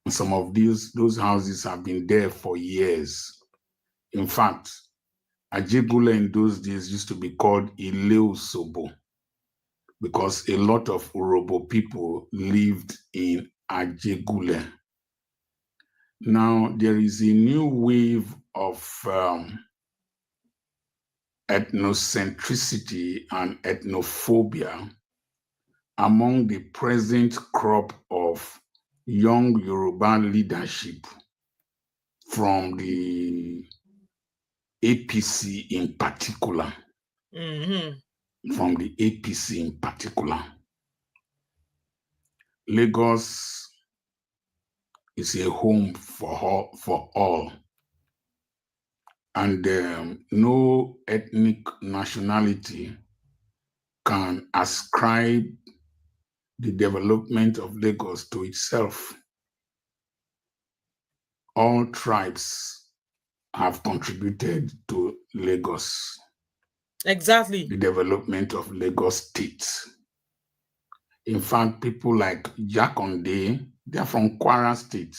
Some of those houses have been there for years. In fact, Ajegule in those days used to be called Ileusobo because a lot of Urobo people lived in Ajegule. Now, there is a new wave of ethnocentricity and ethnophobia among the present crop of young Yoruba leadership from the APC in particular. from the APC in particular. Lagos is a home for all. And no ethnic nationality can ascribe the development of Lagos to itself. All tribes have contributed to Lagos. Exactly. The development of Lagos State. In fact, people like Jakonde, they're from Kwara State.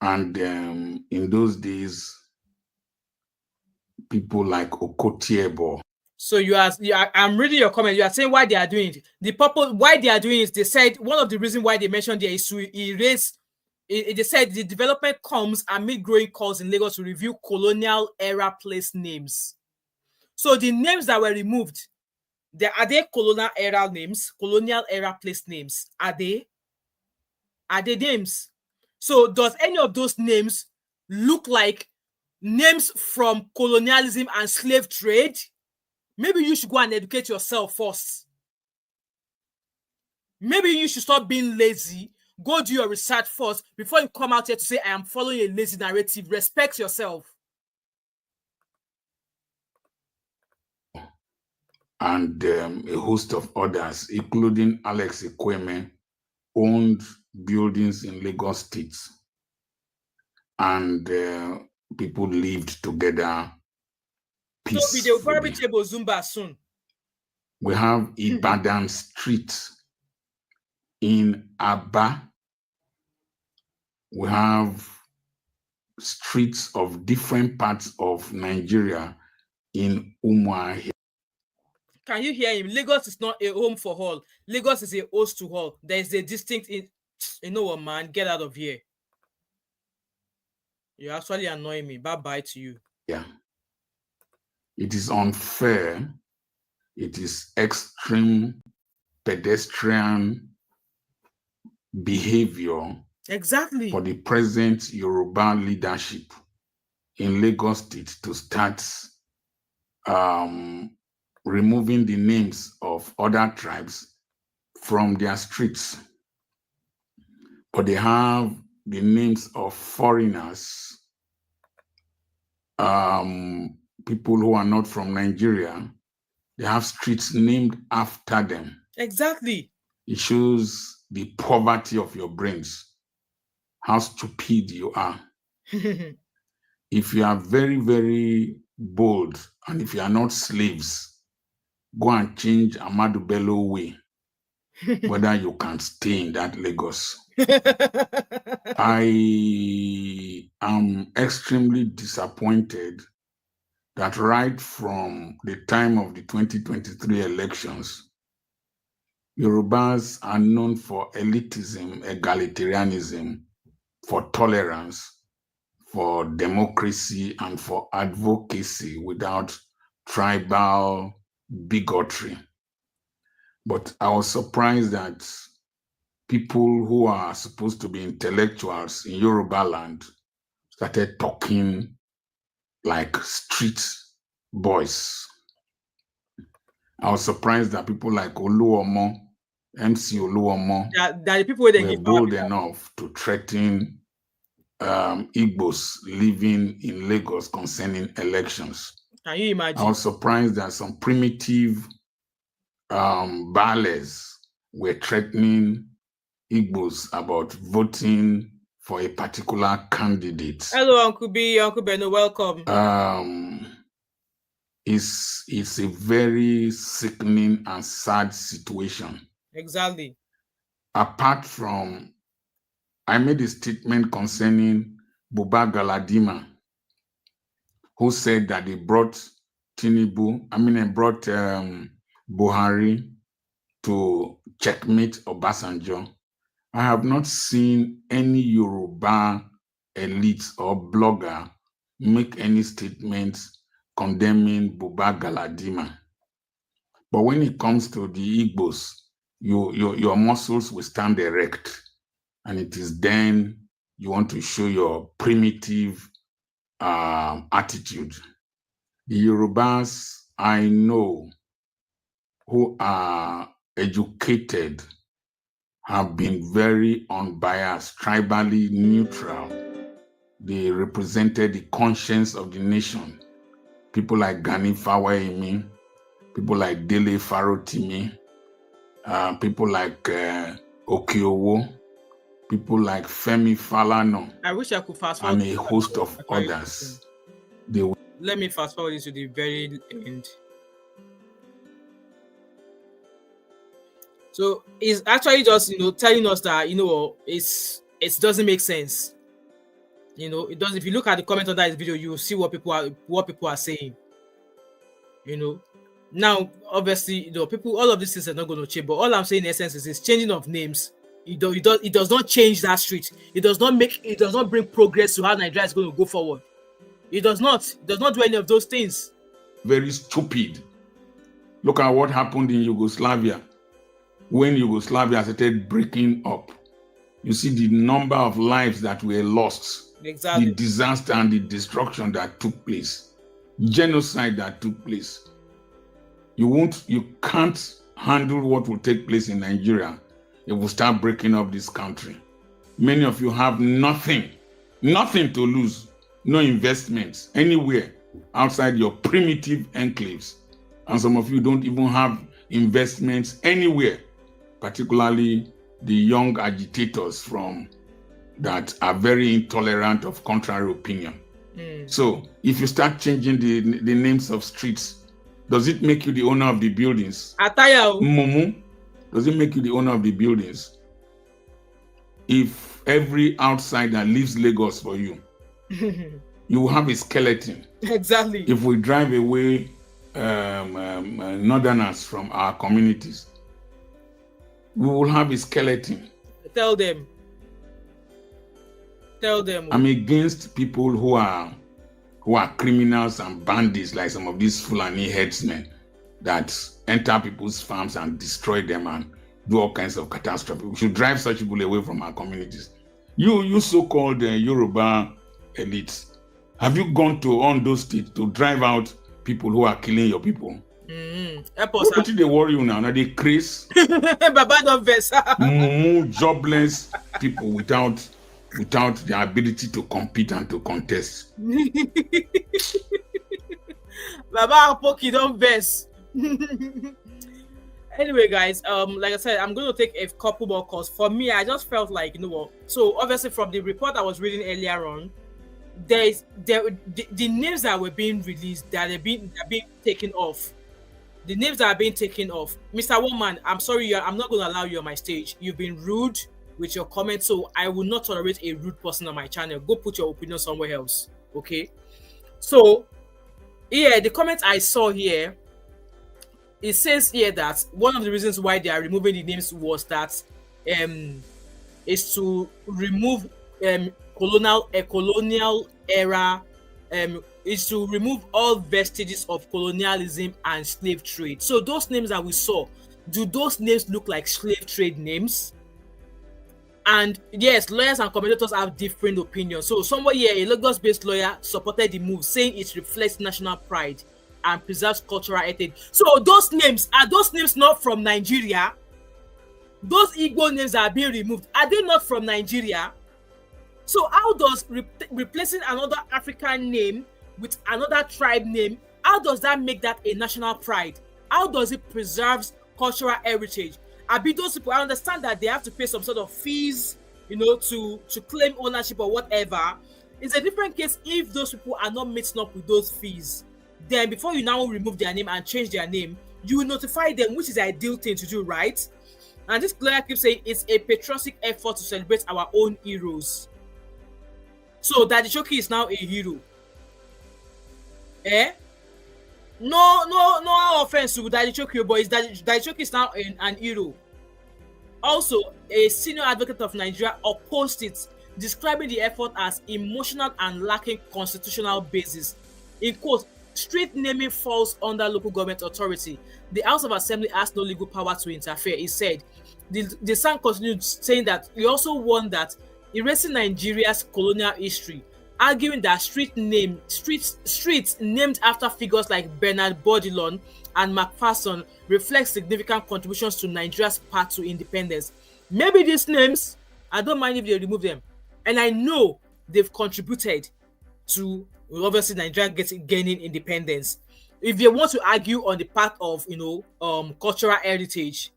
And in those days, people like Okotiebo. So I'm reading your comment. You are saying why they are doing it. The purpose why they are doing it, they said one of the reasons why they mentioned there is to erase. They said the development comes amid growing calls in Lagos to review colonial era place names. So the names that were removed, are they colonial era names, colonial era place names? Are they names? So does any of those names look like names from colonialism and slave trade? Maybe you should go and educate yourself first. Maybe you should stop being lazy. Go do your research first before you come out here to say, I am following a lazy narrative. Respect yourself. And a host of others, including Alex Ekweme, owned buildings in Lagos State. And people lived together peacefully. So will be table Zumba soon. We have Ibadan Street in Aba. We have streets of different parts of Nigeria in Umuahia. Can you hear him? Lagos is not a home for all. Lagos is a host to all. There is a distinct, you know what, man? Get out of here. You're actually annoying me. Bye-bye to you. Yeah. It is unfair. It is extreme pedestrian behavior. Exactly. For the present Yoruba leadership in Lagos State to start removing the names of other tribes from their streets. But they have the names of foreigners, people who are not from Nigeria. They have streets named after them. Exactly. It shows the poverty of your brains, how stupid you are. If you are very, very bold, and if you are not slaves, go and change Amadu Bello way, whether you can stay in that Lagos. I am extremely disappointed that right from the time of the 2023 elections, Yorubas are known for elitism, egalitarianism, for tolerance, for democracy, and for advocacy without tribal bigotry. But I was surprised that people who are supposed to be intellectuals in Yoruba land started talking like street boys. I was surprised that people like Oluomo, MC Oluomo, that the people they were bold enough to threaten Igbos living in Lagos concerning elections. Can you imagine? I was surprised that some primitive Bales were threatening Igbos about voting for a particular candidate. Hello, Uncle B, Uncle Beno, welcome. It's a very sickening and sad situation. Exactly. Apart from, I made a statement concerning Buba Galadima, who said that they brought Buhari to checkmate Obasanjo. I have not seen any Yoruba elite or blogger make any statements condemning Buba Galadima. But when it comes to the Igbos, your muscles will stand erect. And it is then you want to show your primitive attitude. The Yorubas, I know who are educated have been very unbiased, tribally neutral. They represented the conscience of the nation. People like Gani Fawehinmi, people like Dele Farotimi, people like Okiowo, people like Femi Falana, I wish I could fast forward. and a host of others. Let me fast forward to the very end. So it's actually just telling us that it doesn't make sense. It does. If you look at the comment on that video, you will see what people are saying. Now obviously people, all of these things are not going to change. But all I'm saying in essence is changing of names. It does not change that street. It does not bring progress to how Nigeria is going to go forward. It does not do any of those things. Very stupid. Look at what happened in Yugoslavia. When Yugoslavia started breaking up, you see the number of lives that were lost, exactly, the disaster and the destruction that took place, genocide that took place. You can't handle what will take place in Nigeria if we start breaking up this country. Many of you have nothing to lose, no investments anywhere outside your primitive enclaves. And some of you don't even have investments anywhere, particularly the young agitators that are very intolerant of contrary opinion. So if you start changing the names of streets, does it make you the owner of the buildings? Mumu, does it make you the owner of the buildings? If every outsider leaves Lagos for you, you will have a skeleton. Exactly. If we drive away northerners from our communities, we will have a skeleton. Tell them. I'm against people who are criminals and bandits, like some of these Fulani headsmen that enter people's farms and destroy them and do all kinds of catastrophe. We should drive such people away from our communities. You so-called Yoruba elites, have you gone to Ondo State to drive out people who are killing your people? What did they worry you now? Now they craze? Baba don't vex. Jobless people without the ability to compete and to contest. Baba Apoki don't vex. Anyway, guys, like I said, I'm going to take a couple more calls. For me, I just felt like, so obviously from the report I was reading earlier on, the names that were being released, that are being taken off. The names that are being taken off. Mr. Woman, I'm sorry, I'm not going to allow you on my stage. You've been rude with your comments, so I will not tolerate a rude person on my channel. Go put your opinion somewhere else, okay? So, yeah, the comment I saw here, it says here that one of the reasons why they are removing the names was that is to remove colonial era, is to remove all vestiges of colonialism and slave trade. So those names that we saw, do those names look like slave trade names? And yes, lawyers and commentators have different opinions. So somewhere here, a Lagos-based lawyer supported the move, saying it reflects national pride and preserves cultural heritage. So those names, are those names not from Nigeria? Those Igbo names that are being removed, are they not from Nigeria? So how does replacing another African name with another tribe name, how does that make that a national pride? How does it preserve cultural heritage? Those people, I understand that they have to pay some sort of fees, to claim ownership or whatever. It's a different case if those people are not meeting up with those fees. Then before you now remove their name and change their name, you will notify them, which is the ideal thing to do, right? And this lawyer keeps saying it's a patriotic effort to celebrate our own heroes. So Daddy Choki is now a hero. No offense to Daddy Choki, but Daddy Choki is now an hero. Also, a senior advocate of Nigeria opposed it, describing the effort as emotional and lacking constitutional basis. In quote, street naming falls under local government authority. The House of Assembly has no legal power to interfere, he said. The Sun continued saying that he also warned that erasing Nigeria's colonial history arguing that streets named after figures like Bernard Bodilon and Macpherson reflect significant contributions to Nigeria's path to independence. Maybe these names, I don't mind if they remove them, and I know they've contributed to obviously Nigeria gaining independence. If they want to argue on the part of cultural heritage,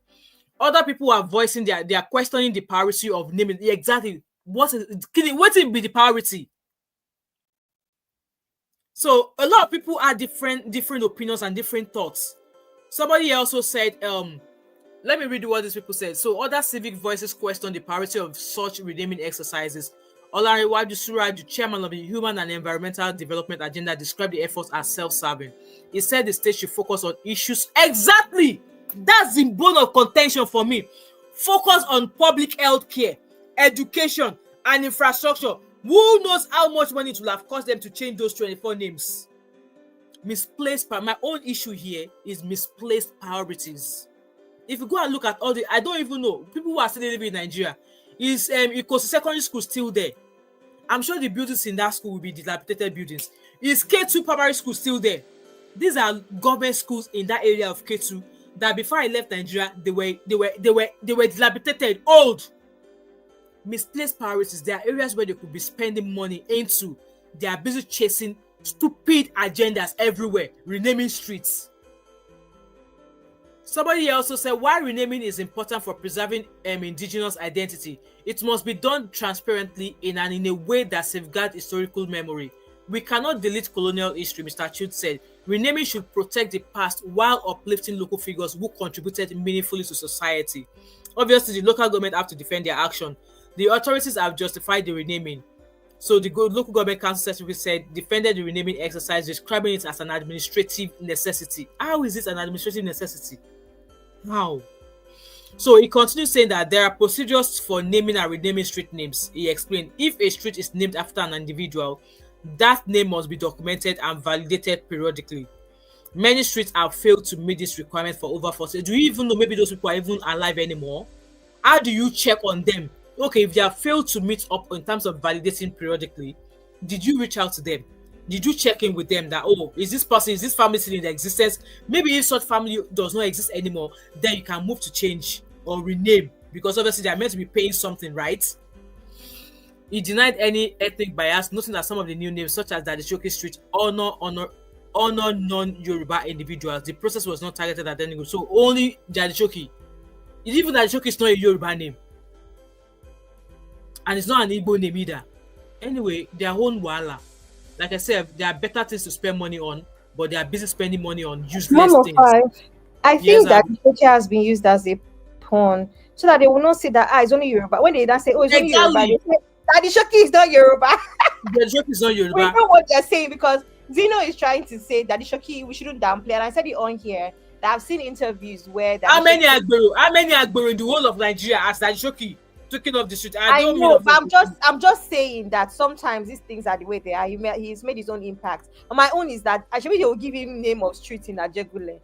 other people are voicing they are questioning the priority of naming. Exactly what will be the priority? So a lot of people have different opinions and different thoughts. Somebody also said, let me read what these people said. So other civic voices question the priority of such renaming exercises. Olariwaju Suraju, chairman of the Human and Environmental Development Agenda, described the efforts as self-serving. He said the state should focus on issues. Exactly! That's the bone of contention for me. Focus on public health care, education, and infrastructure. Who knows how much money it will have cost them to change those 24 names? My own issue here is misplaced priorities. If you go and look at all I don't even know, people who are still living in Nigeria, is Ikosi Secondary School still there? I'm sure the buildings in that school will be dilapidated buildings. Is K2 Primary School still there? These are government schools in that area of K2 that before I left Nigeria, they were dilapidated, old. Misplaced priorities. There are areas where they could be spending money into. They are busy chasing stupid agendas everywhere, renaming streets. Somebody also said, while renaming is important for preserving indigenous identity, it must be done transparently in a way that safeguards historical memory. We cannot delete colonial history, Mr. Chud said. Renaming should protect the past while uplifting local figures who contributed meaningfully to society. Obviously, the local government have to defend their action. The authorities have justified the renaming. So the local government council secretary said, defended the renaming exercise, describing it as an administrative necessity. How is it an administrative necessity? How? So he continues saying that there are procedures for naming and renaming street names. He explained, if a street is named after an individual, that name must be documented and validated periodically. Many streets have failed to meet this requirement for over 40 years. Do you even know maybe those people are even alive anymore? How do you check on them? Okay, if they have failed to meet up in terms of validating periodically, did you reach out to them? Did you check in with them that, is this family still in existence? Maybe if such family does not exist anymore, then you can move to change or rename, because obviously they are meant to be paying something, right? He denied any ethnic bias, noting that some of the new names, such as Dadishoki Street, honor non-Yoruba individuals. The process was not targeted at any group, so only Dadishoki. Even Dadishoki is not a Yoruba name, and it's not an Igbo name either. Anyway, their own wala. Like I said, there are better things to spend money on, but they are busy spending money on useless things. I think that Apoki has been used as a pawn so that they will not say that it's only Yoruba. When they don't say, it's only Yoruba, they say Dadishoki is not Yoruba. Dadishoki is not Yoruba. We know what they're saying, because Zeno is trying to say Dadishoki, we shouldn't downplay. And I said it on here that I've seen interviews where how many Agbero in the whole of Nigeria as Dadishoki? Talking of the street, I know, but I'm just saying that sometimes these things are the way they are. He's made his own impact. And my own is that actually they will give him name of street in Ajegule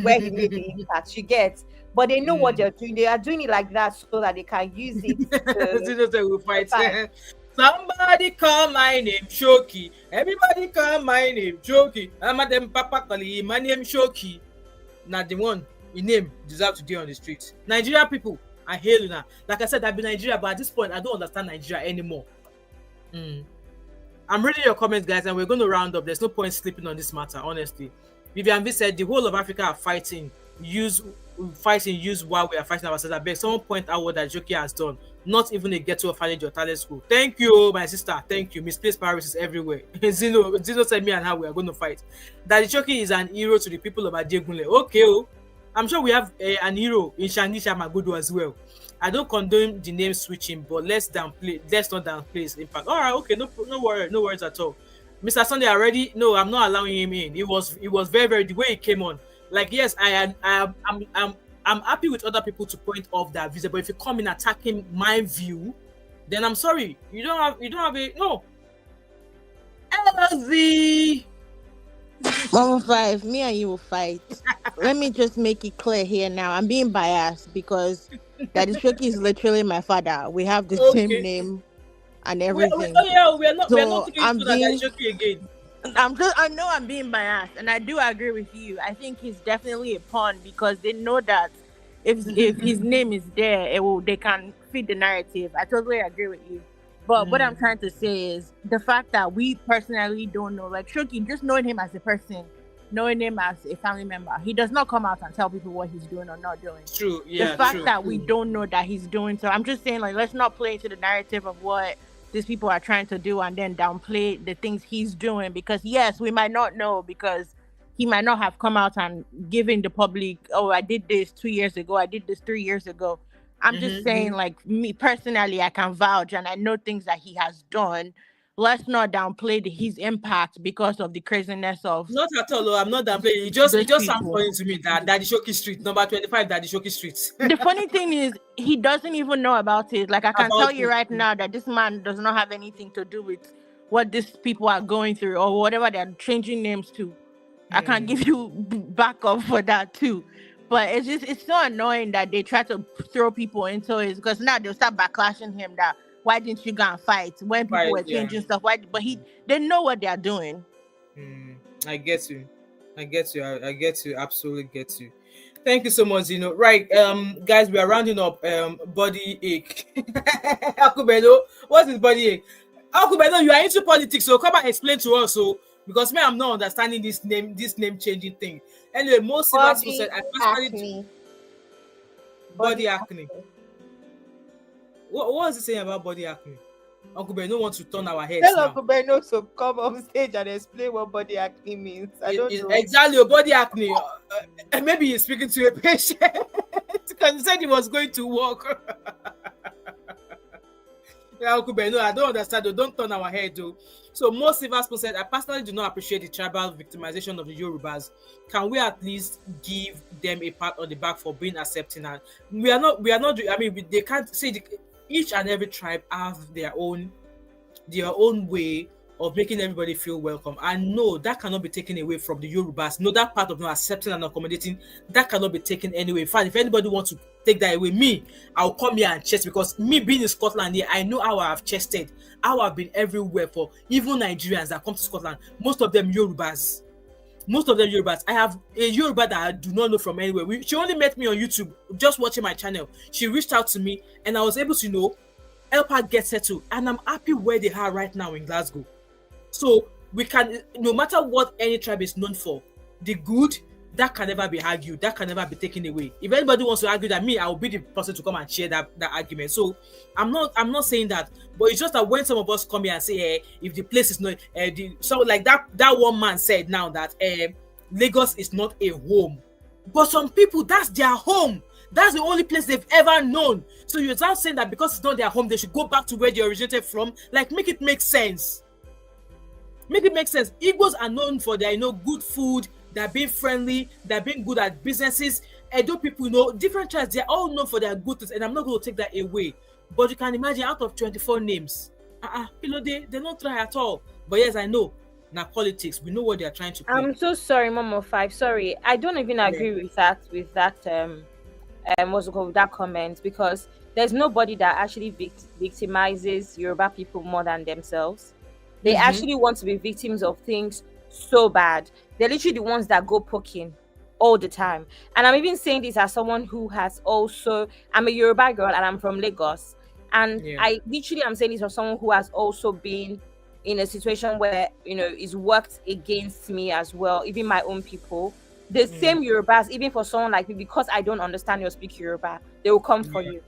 where he made the impact. You get, but they know what they're doing. They are doing it like that so that they can use it. To fight. Somebody call my name Shoki. Everybody call my name Shoki. I'm at them Papa Kali. My name Shoki. Not the one your name deserve to be on the street. Nigeria people, I hail you now. Like I said, I've been Nigeria, but at this point, I don't understand Nigeria anymore. I'm reading your comments, guys, and we're going to round up. There's no point sleeping on this matter, honestly. Vivian V said the whole of Africa are fighting. Use while we are fighting ourselves. I beg someone point out what that Joki has done. Not even a ghetto orphanage or talent school. Thank you, my sister. Thank you. Misplaced priorities everywhere. Zeno said me and her we are going to fight. That Joki is an hero to the people of Ajegunle. Okay, I'm sure we have an hero in Shangisha Magudu as well. I don't condone the name switching, but let's not downplay his impact. All right, okay, no worries at all. Mr. Sunday already, no, I'm not allowing him in. It was very, very the way he came on. Like, yes, I'm happy with other people to point off that visa, but if you come in attacking my view, then I'm sorry, you don't have a no. LZ. 115, me and you will fight. Let me just make it clear here now. I'm being biased because Daddy Shoki is literally my father. We have the same name. and We, everything. oh yeah, we are not So taking it so that they're shocking again. I know I'm being biased, and I do agree with you. I think he's definitely a pawn because they know that if his name is there, they can feed the narrative. I totally agree with you. But what I'm trying to say is the fact that we personally don't know, like Shoki, just knowing him as a person, knowing him as a family member, he does not come out and tell people what he's doing or not doing. True, yeah. The fact true, that true. we don't know that he's doing so, I'm just saying, like, let's not play into the narrative of what these people are trying to do and then downplay the things he's doing, because yes, we might not know because he might not have come out and given the public, oh, I did this 2 years ago, I did this 3 years ago. I'm just saying, like, me personally, I can vouch and I know things that he has done. Let's not downplay his impact because of the craziness of Not at all. I'm not that playing. It those just sounds people. funny to me that Daddy Shoki Street, number 25, Daddy Shoki Street. The funny thing is, he doesn't even know about it. Like, I can About tell you it. right now that this man does not have anything to do with what these people are going through or whatever they're changing names to. I can give you backup for that too. But it's so annoying that they try to throw people into it, because now they'll start backlashing him that why didn't you go and fight when people Right, were yeah. changing stuff? They know what they're doing. I get you. I get you. Absolutely get you. Thank you so much, Zino. Right, guys, we are rounding up. Body ache. Akubelo, what is body ache? Akubelo, you are into politics, so come and explain to us. So, because me, I'm not understanding this name changing thing. Anyway, most civil people said I personally body acne. What was he saying about body acne? Uncle Ben don't want to turn our heads Tell now. Uncle Beno to come on stage and explain what body acne means. I don't know. Exactly, your body acne. Maybe he's speaking to a patient because he said he was going to work. Yeah, Uncle Ben, no, I don't understand. Though. Don't turn our head, though. So most civil people said, I personally do not appreciate the tribal victimization of the Yorubas. Can we at least give them a pat on the back for being accepting? And we are not. I mean, they can't say each and every tribe have their own way of making everybody feel welcome. And no, that cannot be taken away from the Yorubas. No, that part of not accepting and accommodating, that cannot be taken anyway. In fact, if anybody wants to take that away, I'll come here and chest, because me being in Scotland here, I know how I have chested, how I've been everywhere for even Nigerians that come to Scotland. Most of them Yorubas. I have a Yoruba that I do not know from anywhere. She only met me on YouTube, just watching my channel. She reached out to me and I was able to help her get settled, and I'm happy where they are right now in Glasgow. So we can, no matter what any tribe is known for, the good, that can never be argued, that can never be taken away. If anybody wants to argue that, I will be the person to come and share that argument. So I'm not saying that, but it's just that when some of us come here and say, if the place is not, so like that one man said now that Lagos is not a home, but some people, that's their home. That's the only place they've ever known. So you're not saying that because it's not their home, they should go back to where they originated from. Like, make it make sense. Make it make sense. Igbos are known for their, good food. They're being friendly. They're being good at businesses. Edo people, different tribes, they're all known for their good things, and I'm not going to take that away. But you can imagine, out of 24 names, they don't try at all. But yes, I know. Now politics, we know what they're trying to play. I'm so sorry, Momo 5. Sorry, I don't even agree with that. What's it called, that comment, because there's nobody that actually victimizes Yoruba people more than themselves. They actually want to be victims of things so bad. They're literally the ones that go poking all the time. And I'm even saying this as someone who has also, I'm a Yoruba girl and I'm from Lagos. And I'm saying this as someone who has also been in a situation where, is worked against me as well, even my own people. The same Yorubas, even for someone like me, because I don't understand or speak Yoruba, they will come for you.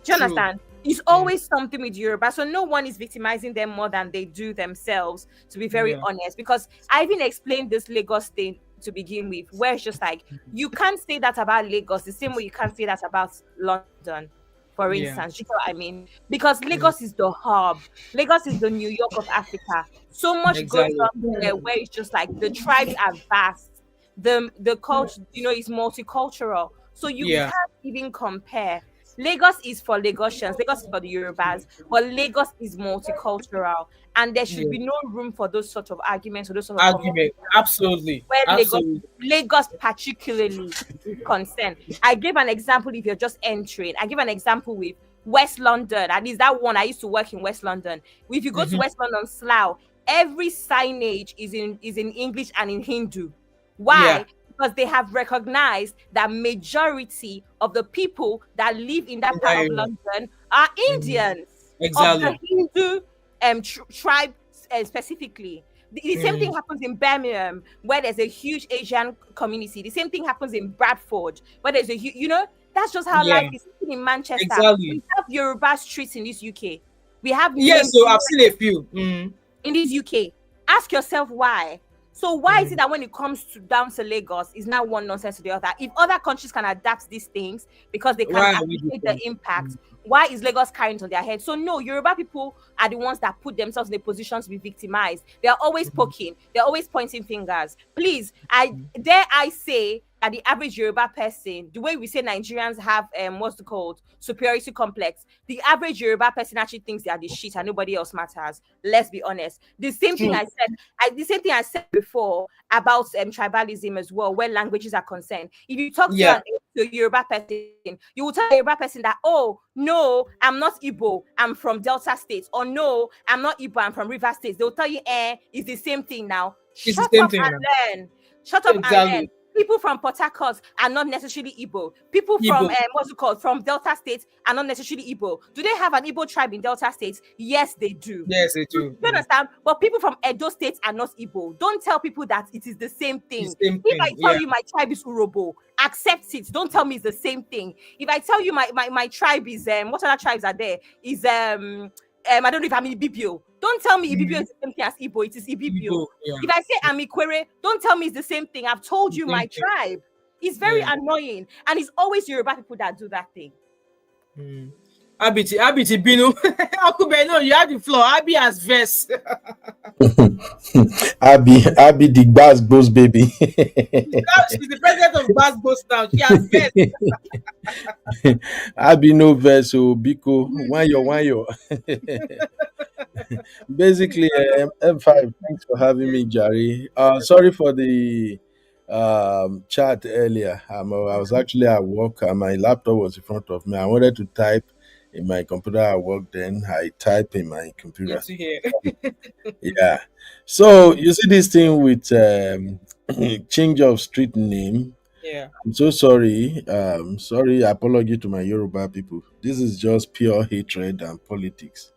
Do you understand? It's always something with Yoruba. So no one is victimizing them more than they do themselves, to be very honest. Because I even explained this Lagos thing to begin with, where it's just like, you can't say that about Lagos the same way you can't say that about London, for instance. You know what I mean? Because Lagos is the hub. Lagos is the New York of Africa. So much goes on there where it's just like the tribes are vast. The culture, is multicultural. So you can't even compare. Lagos is for Lagosians, Lagos is for the Yorubas, but Lagos is multicultural, and there should be no room for those sort of arguments or those sort of Absolutely. Where Lagos particularly is concerned. I gave an example if you're just entering. I give an example with West London, at least that one, I used to work in West London. If you go to West London, Slough, every signage is in English and in Hindu. Yeah. Why? Because they have recognized that majority of the people that live in that In part that of area. London are Indians of the Exactly. Hindu tribe specifically. The same thing happens in Birmingham, where there's a huge Asian community. The same thing happens in Bradford, where there's a huge, that's just how life Yeah. is. In Manchester, Exactly. we have Yoruba streets in this UK. We have Yes, names so I've seen a few. in this UK. Ask yourself why. So why is it that when it comes to down to Lagos, is now one nonsense to the other? If other countries can adapt these things because they can Why are we appreciate the different? impact, why is Lagos carrying it on their head? So no, Yoruba people are the ones that put themselves in a position to be victimized. They are always poking, they're always pointing fingers. Please, I say that the average Yoruba person, the way we say Nigerians have what's it called, superiority complex, the average Yoruba person actually thinks they are the shit and nobody else matters. Let's be honest. The same thing I said before about tribalism as well, where languages are concerned. If you talk Yeah. to a Yoruba person, you will tell a Yoruba person that, oh no, I'm not Igbo, I'm from Delta State, or no, I'm not Igbo, I'm from River State. They'll tell you, it's the same thing now. It's the Shut same up thing and now. learn. Shut up and learn. Exactly. People from Port Harcourt are not necessarily Igbo. People from Igbo. what's it called, from Delta State are not necessarily Igbo. Do they have an Igbo tribe in Delta State? Yes, they do. Yes, they You do. understand? But people from Edo State are not Igbo. Don't tell people that it is the same thing. It's the same If I thing. tell Yeah. you my tribe is Urobo, accept it. Don't tell me it's the same thing. If I tell you my tribe is what other tribes are there? Is I don't know if I'm Ibibio. Don't tell me Ibibio is the same thing as Igbo. It is Ibibio. Igbo. Yeah. If I say I'm Ikwere, don't tell me it's the same thing. I've told The you same my thing. tribe. It's very Yeah. annoying, and it's always Yoruba people that do that thing. Abiti Binu. Akube, no, you have the floor. Abi has verse. Abby the Bass Boss baby. She's the president of Bass Ghost Town. She has verse. Abby no verse, so Biko, one yo. Basically, M5, thanks for having me, Jerry. Sorry for the chat earlier. I was actually at work and my laptop was in front of me. I wanted to type in my computer at work, then I type in my computer. Good to hear. Yeah. So you see this thing with change of street name. Yeah. I'm so sorry. Sorry, apology to my Yoruba people. This is just pure hatred and politics.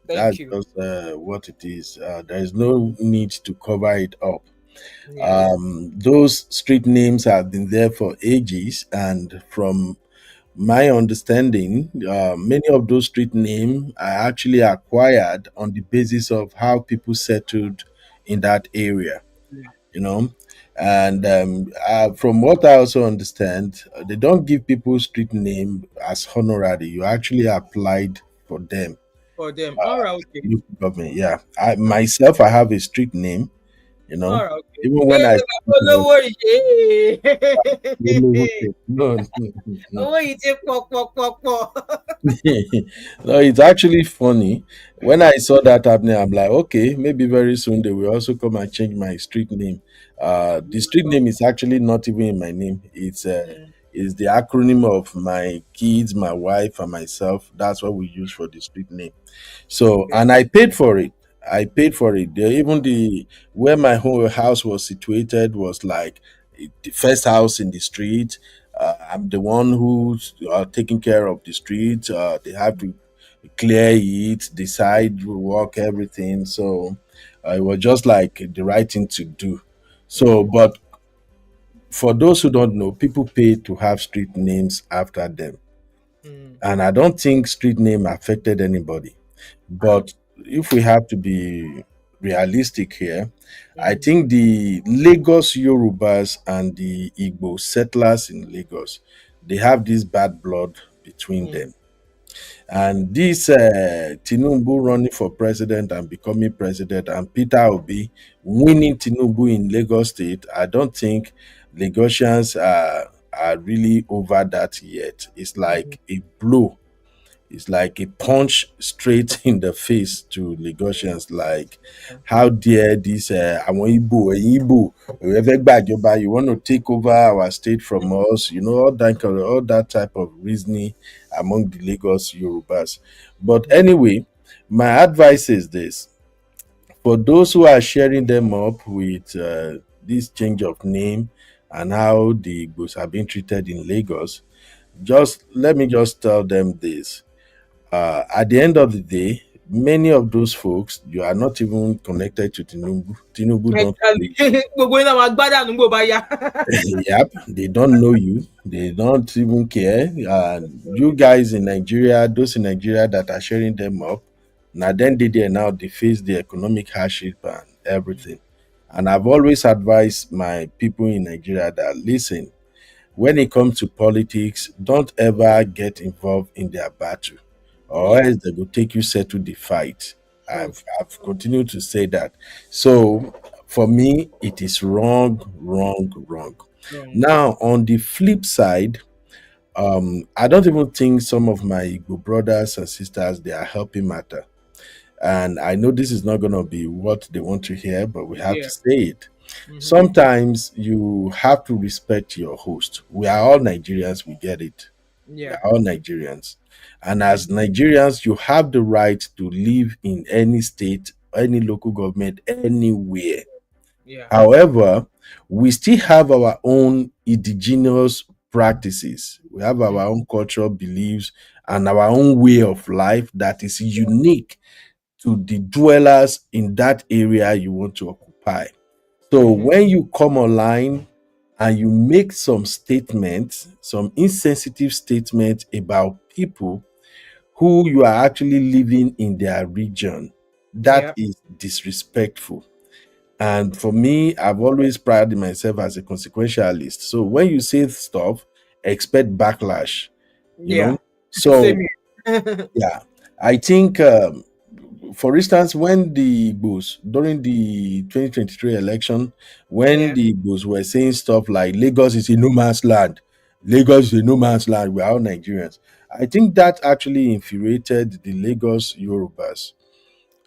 That's Thank you. just what it is. There is no need to cover it up. Yeah. Those street names have been there for ages, and from my understanding, many of those street names are actually acquired on the basis of how people settled in that area, you know. And from what I also understand, they don't give people street name as honorary. You actually applied for them. For them. All right. Okay. Local government, yeah. I myself, I have a street name, you know. All right. Okay. Even when Hey, I no worry. no, Oh, you take pok. no, it's actually funny. When I saw that happening, I'm like, okay, maybe very soon they will also come and change my street name. The street name is actually not even in my name. It's the acronym of my kids, my wife, and myself. That's what we use for the street name. So, Okay. and I paid for it. I paid for it. Even the where my whole house was situated was like the first house in the street. I'm the one who's taking care of the street. They have to clear it, decide, walk everything. So it was just like the right thing to do. So, but for those who don't know, people pay to have street names after them, and I don't think street name affected anybody. But if we have to be realistic here, I think the Lagos Yorubas and the Igbo settlers in Lagos, they have this bad blood between them. And this Tinubu running for president and becoming president, and Peter Obi winning Tinubu in Lagos State, I don't think Lagosians are really over that yet. It's like a blow It's like a punch straight in the face to Lagosians. Like, how dare this? I want Igbo, whoever gbàjọba, you want to take over our state from us? You know, all that type of reasoning among the Lagos Yorubas. But anyway, my advice is this: for those who are sharing them up with this change of name and how the Igbos have been treated in Lagos, just let me just tell them this. At the end of the day, many of those folks, you are not even connected to Tinubu. Tinubu don't know you. Exactly. Gbogbo yín náà máa gbádànù nígbò bá yá. Yep, they don't know you. They don't even care. You guys in Nigeria, those in Nigeria that are sharing them up, now then they there now they face the economic hardship and everything. And I've always advised my people in Nigeria that listen, when it comes to politics, don't ever get involved in their battle, or Yeah, else they will take you settle the fight. true. I've continued to say that. So for me, it is wrong, wrong, wrong. Wrong. Now, on the flip side, I don't even think some of my Igbo brothers and sisters they are helping matter. And I know this is not going to be what they want to hear, but we have Yeah. to say it. Mm-hmm. Sometimes you have to respect your host. We are all Nigerians, we get it. We Yeah. are all Nigerians. And as Nigerians, you have the right to live in any state, any local government, anywhere. Yeah. However, we still have our own indigenous practices. We have our own cultural beliefs and our own way of life that is unique to the dwellers in that area you want to occupy. So Mm-hmm. when you come online and you make some statements, some insensitive statements about people who you are actually living in their region, that Yeah. is disrespectful. And for me, I've always prided myself as a consequentialist. So when you say stuff, expect backlash, you Yeah. know? So, Same here. yeah, I think, for instance, when the Igbos, during the 2023 election, when Yeah. the Igbos were saying stuff like Lagos is a no man's land, Lagos is a no man's land, we're all Nigerians. I think that actually infuriated the Lagos Yorubas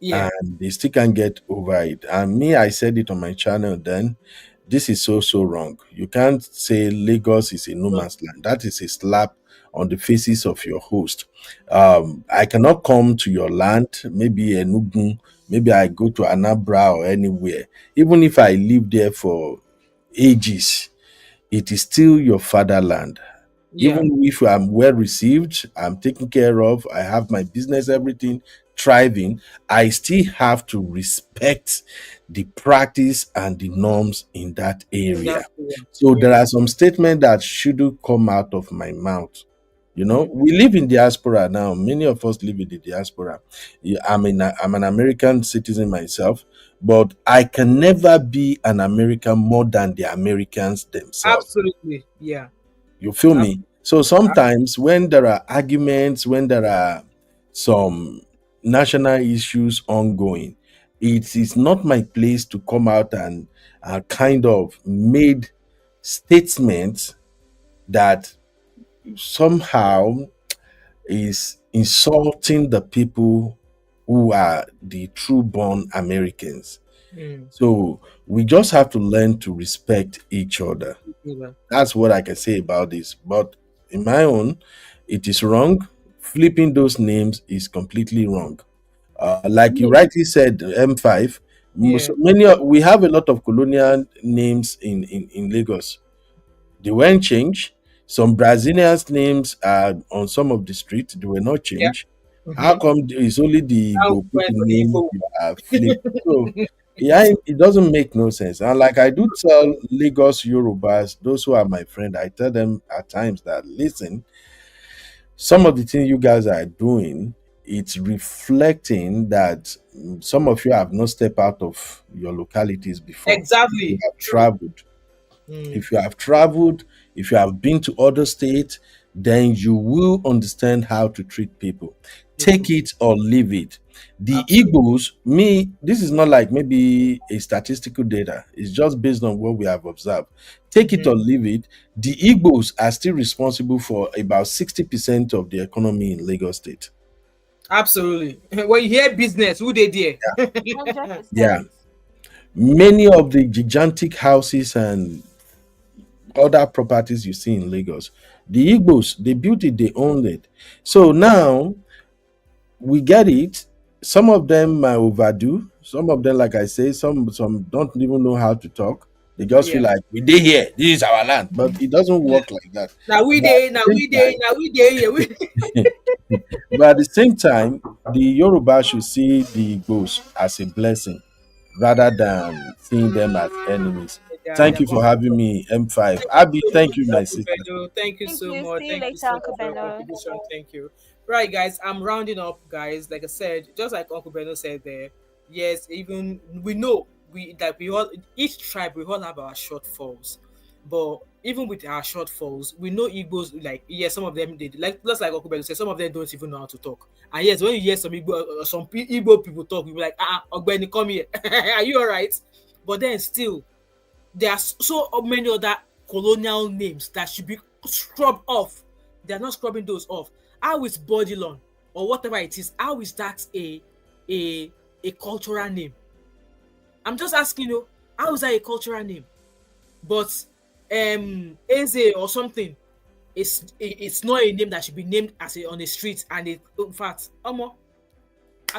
Yeah. and they still can't get over it. And me, I said it on my channel then. This is so so wrong. You can't say Lagos is a no man's land. That is a slap on the faces of your host. I cannot come to your land, maybe Enugu, maybe I go to Anambra or anywhere. Even if I live there for ages, it is still your fatherland. Yeah. Even if I'm well received, I'm taken care of, I have my business, everything thriving, I still have to respect the practice and the norms in that area. That's the one. So there Yeah. are some statements that shouldn't come out of my mouth. You know, we live in diaspora now. Many of us live in the diaspora. Yeah, I'm an American citizen myself, but I can never be an American more than the Americans themselves. Absolutely. Yeah. You feel Ab- me? So sometimes when there are arguments, when there are some national issues ongoing, it is not my place to come out and kind of made statements that somehow is insulting the people who are the true born Americans. Mm. So we just have to learn to respect each other. Yeah. That's what I can say about this. But in my own, it is wrong. Flipping those names is completely wrong. Like you rightly said, M5. Yeah. We have a lot of colonial names in Lagos. They weren't changed. Some Brazilians' names are on some of the streets. They were not Yeah. changed. How Mm-hmm. come it's only the Now Igbo went people for the name Igbo. you are flipped? So yeah, it doesn't make no sense. And like I do tell Lagos Yorubas, those who are my friend, I tell them at times that listen, some of the things you guys are doing, it's reflecting that some of you have not stepped out of your localities before. You Exactly. have True. traveled. Mm. If you have traveled, if you have been to other states, then you will understand how to treat people. Take it or leave it. The Absolutely. Igbos, me, this is not like maybe a statistical data. It's just based on what we have observed. Take it or Mhm. leave it. The Igbos are still responsible for about 60% of the economy in Lagos State. Absolutely. When you hear business, who they there? Yeah. 100%. Many of the gigantic houses and other properties you see in Lagos, the Igbos, they built it, they owned it. So now we get it. Some of them are overdue. Some of them, like I say, some don't even know how to talk. They just feel Yeah. like we did here. This is our land, but it doesn't work like that. Now we But at day, the now same we day, now we day. Yeah. time, but at the same time, the Yoruba should see the Igbos as a blessing rather than seeing them as enemies. They're Thank you for both. having me, M5. Thank you Abby, so thank you, much, my Uncle sister. Bedo. Thank you Thank so you. much. See you Thank you later, so Uncle much for your Beno. contribution. Thank you. Right, guys, I'm rounding up, guys. Like I said, just like Uncle Beno said there, yes, even we know we all each tribe we all have our shortfalls. But even with our shortfalls, we know Igbos like yes, some of them did like just like Uncle Beno said, some of them don't even know how to talk. And yes, when you hear some Igbo people talk, you be like, Ogbeni, come here. Are you alright? But then still there are so many other colonial names that should be scrubbed off. They are not scrubbing those off. How is Bodilon or whatever it is? How is that a a cultural name? I'm just asking you, how is that a cultural name? But Eze or something, it's not a name that should be named as on the street. And it, in fact, I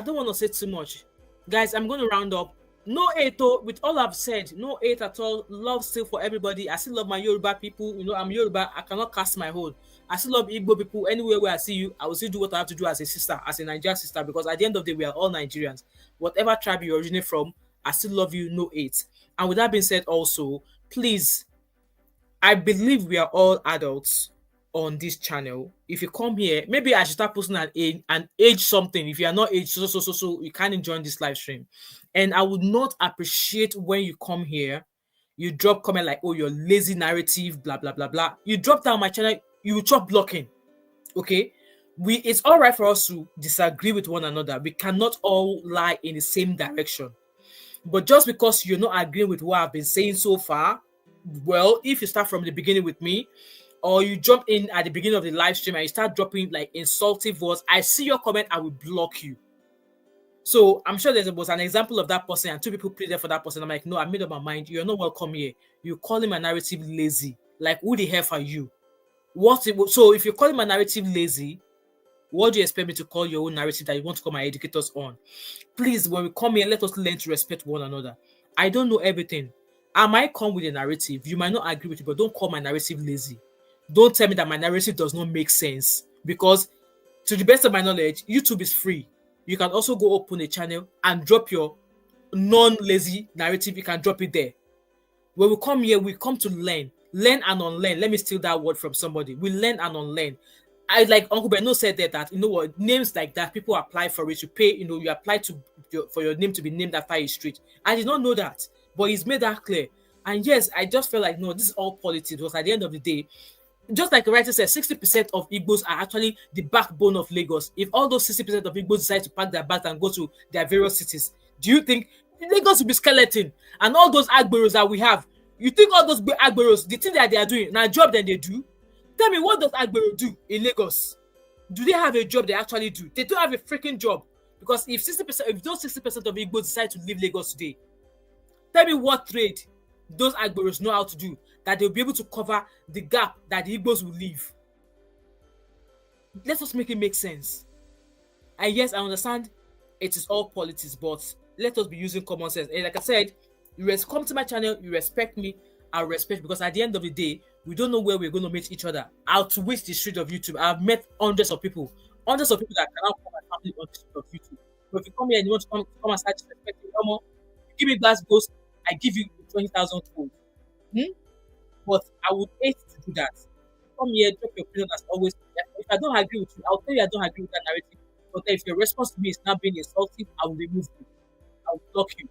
don't want to say too much. Guys, I'm going to round up. No hate, oh, with all I've said, no hate at all. Love still for everybody. I still love my Yoruba people. You know, I'm Yoruba. I cannot cast my hold. I still love Igbo people. Anywhere where I see you, I will still do what I have to do as a sister, as a Nigerian sister, because at the end of the day, we are all Nigerians. Whatever tribe you originate from, I still love you, no hate. And with that being said, also, please, I believe we are all adults on this channel. If you come here, maybe I should start posting an age something. If you are not age so, you can't join this live stream. And I would not appreciate when you come here, you drop comment like, oh, your lazy narrative, blah blah blah blah. You drop down my channel, you chop blocking. Okay. It's all right for us to disagree with one another. We cannot all lie in the same direction. But just because you're not agreeing with what I've been saying so far, well, if you start from the beginning with me, or you jump in at the beginning of the live stream and you start dropping like insultive words, I see your comment, I will block you. So I'm sure was an example of that person, and two people pleaded for that person. I'm like, no, I made up my mind. You're not welcome here. You call him a narrative lazy. Like, who the hell are you? So if you call him a narrative lazy, what do you expect me to call your own narrative that you want to call my educators on? Please, when we come here, let us learn to respect one another. I don't know everything. I might come with a narrative. You might not agree with it, but don't call my narrative lazy. Don't tell me that my narrative does not make sense, because to the best of my knowledge, YouTube is free. You can also go open a channel and drop your non-lazy narrative. You can drop it there. When we come here, we come to learn and unlearn. Let me steal that word from somebody. We learn and unlearn. I like Uncle Beno said that you know what, names like that, people apply for it. You pay, you apply for your name to be named after a street. I did not know that, but he's made that clear. And yes, I just felt like no, this is all politics. Because at the end of the day, just like the writer said, 60% of Igbos are actually the backbone of Lagos. If all those 60% of Igbos decide to pack their bags and go to their various cities, do you think Lagos will be skeleton? And all those Agberos that we have, you think all those Agberos, the thing that they are doing, now job that they do? Tell me, what does Agbero do in Lagos? Do they have a job they actually do? They don't have a freaking job. Because if those 60% of Igbos decide to leave Lagos today, tell me what trade those Agberos know how to do that they'll be able to cover the gap that the Igbos will leave. Let us make it make sense. And yes, I understand it is all politics, but let us be using common sense. And like I said, you come to my channel, you respect me, I respect, because at the end of the day, we don't know where we're going to meet each other. Out to which the street of YouTube. I've met hundreds of people that cannot come and family on the street of YouTube. But if you come here and you want to come and start disrespecting, give me glass ghost, I give you 20,000 gold. But I would hate to do that. Come here, drop your opinion as always. If I don't agree with you, I'll tell you I don't agree with that narrative. But if your response to me is not being insultive, I will remove you. I will block you.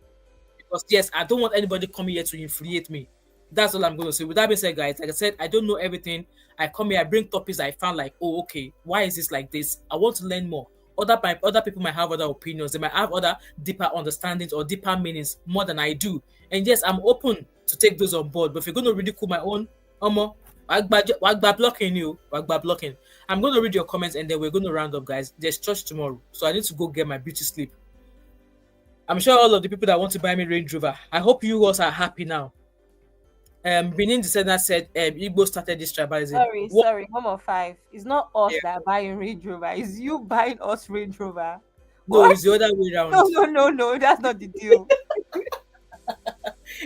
Because yes, I don't want anybody coming here to infuriate me. That's all I'm going to say. With that being said, guys, like I said, I don't know everything. I come here, I bring topics I found like, oh, okay, why is this like this? I want to learn more. other people might have other opinions. They might have other deeper understandings or deeper meanings more than I do. And yes, I'm open to take those on board. But if you're going to ridicule my own, wagba blocking you, wagba blocking. I'm going to read your comments and then we're going to round up, guys. There's church tomorrow, so I need to go get my beauty sleep. I'm sure all of the people that want to buy me Range Rover, I hope you guys are happy now. Benin Descendant said Igbo started this tribalism. Sorry, 1 5. It's not us Yeah. that are buying Range Rover. It's you buying us Range Rover. No, What? it's the other way around. No. That's not the deal.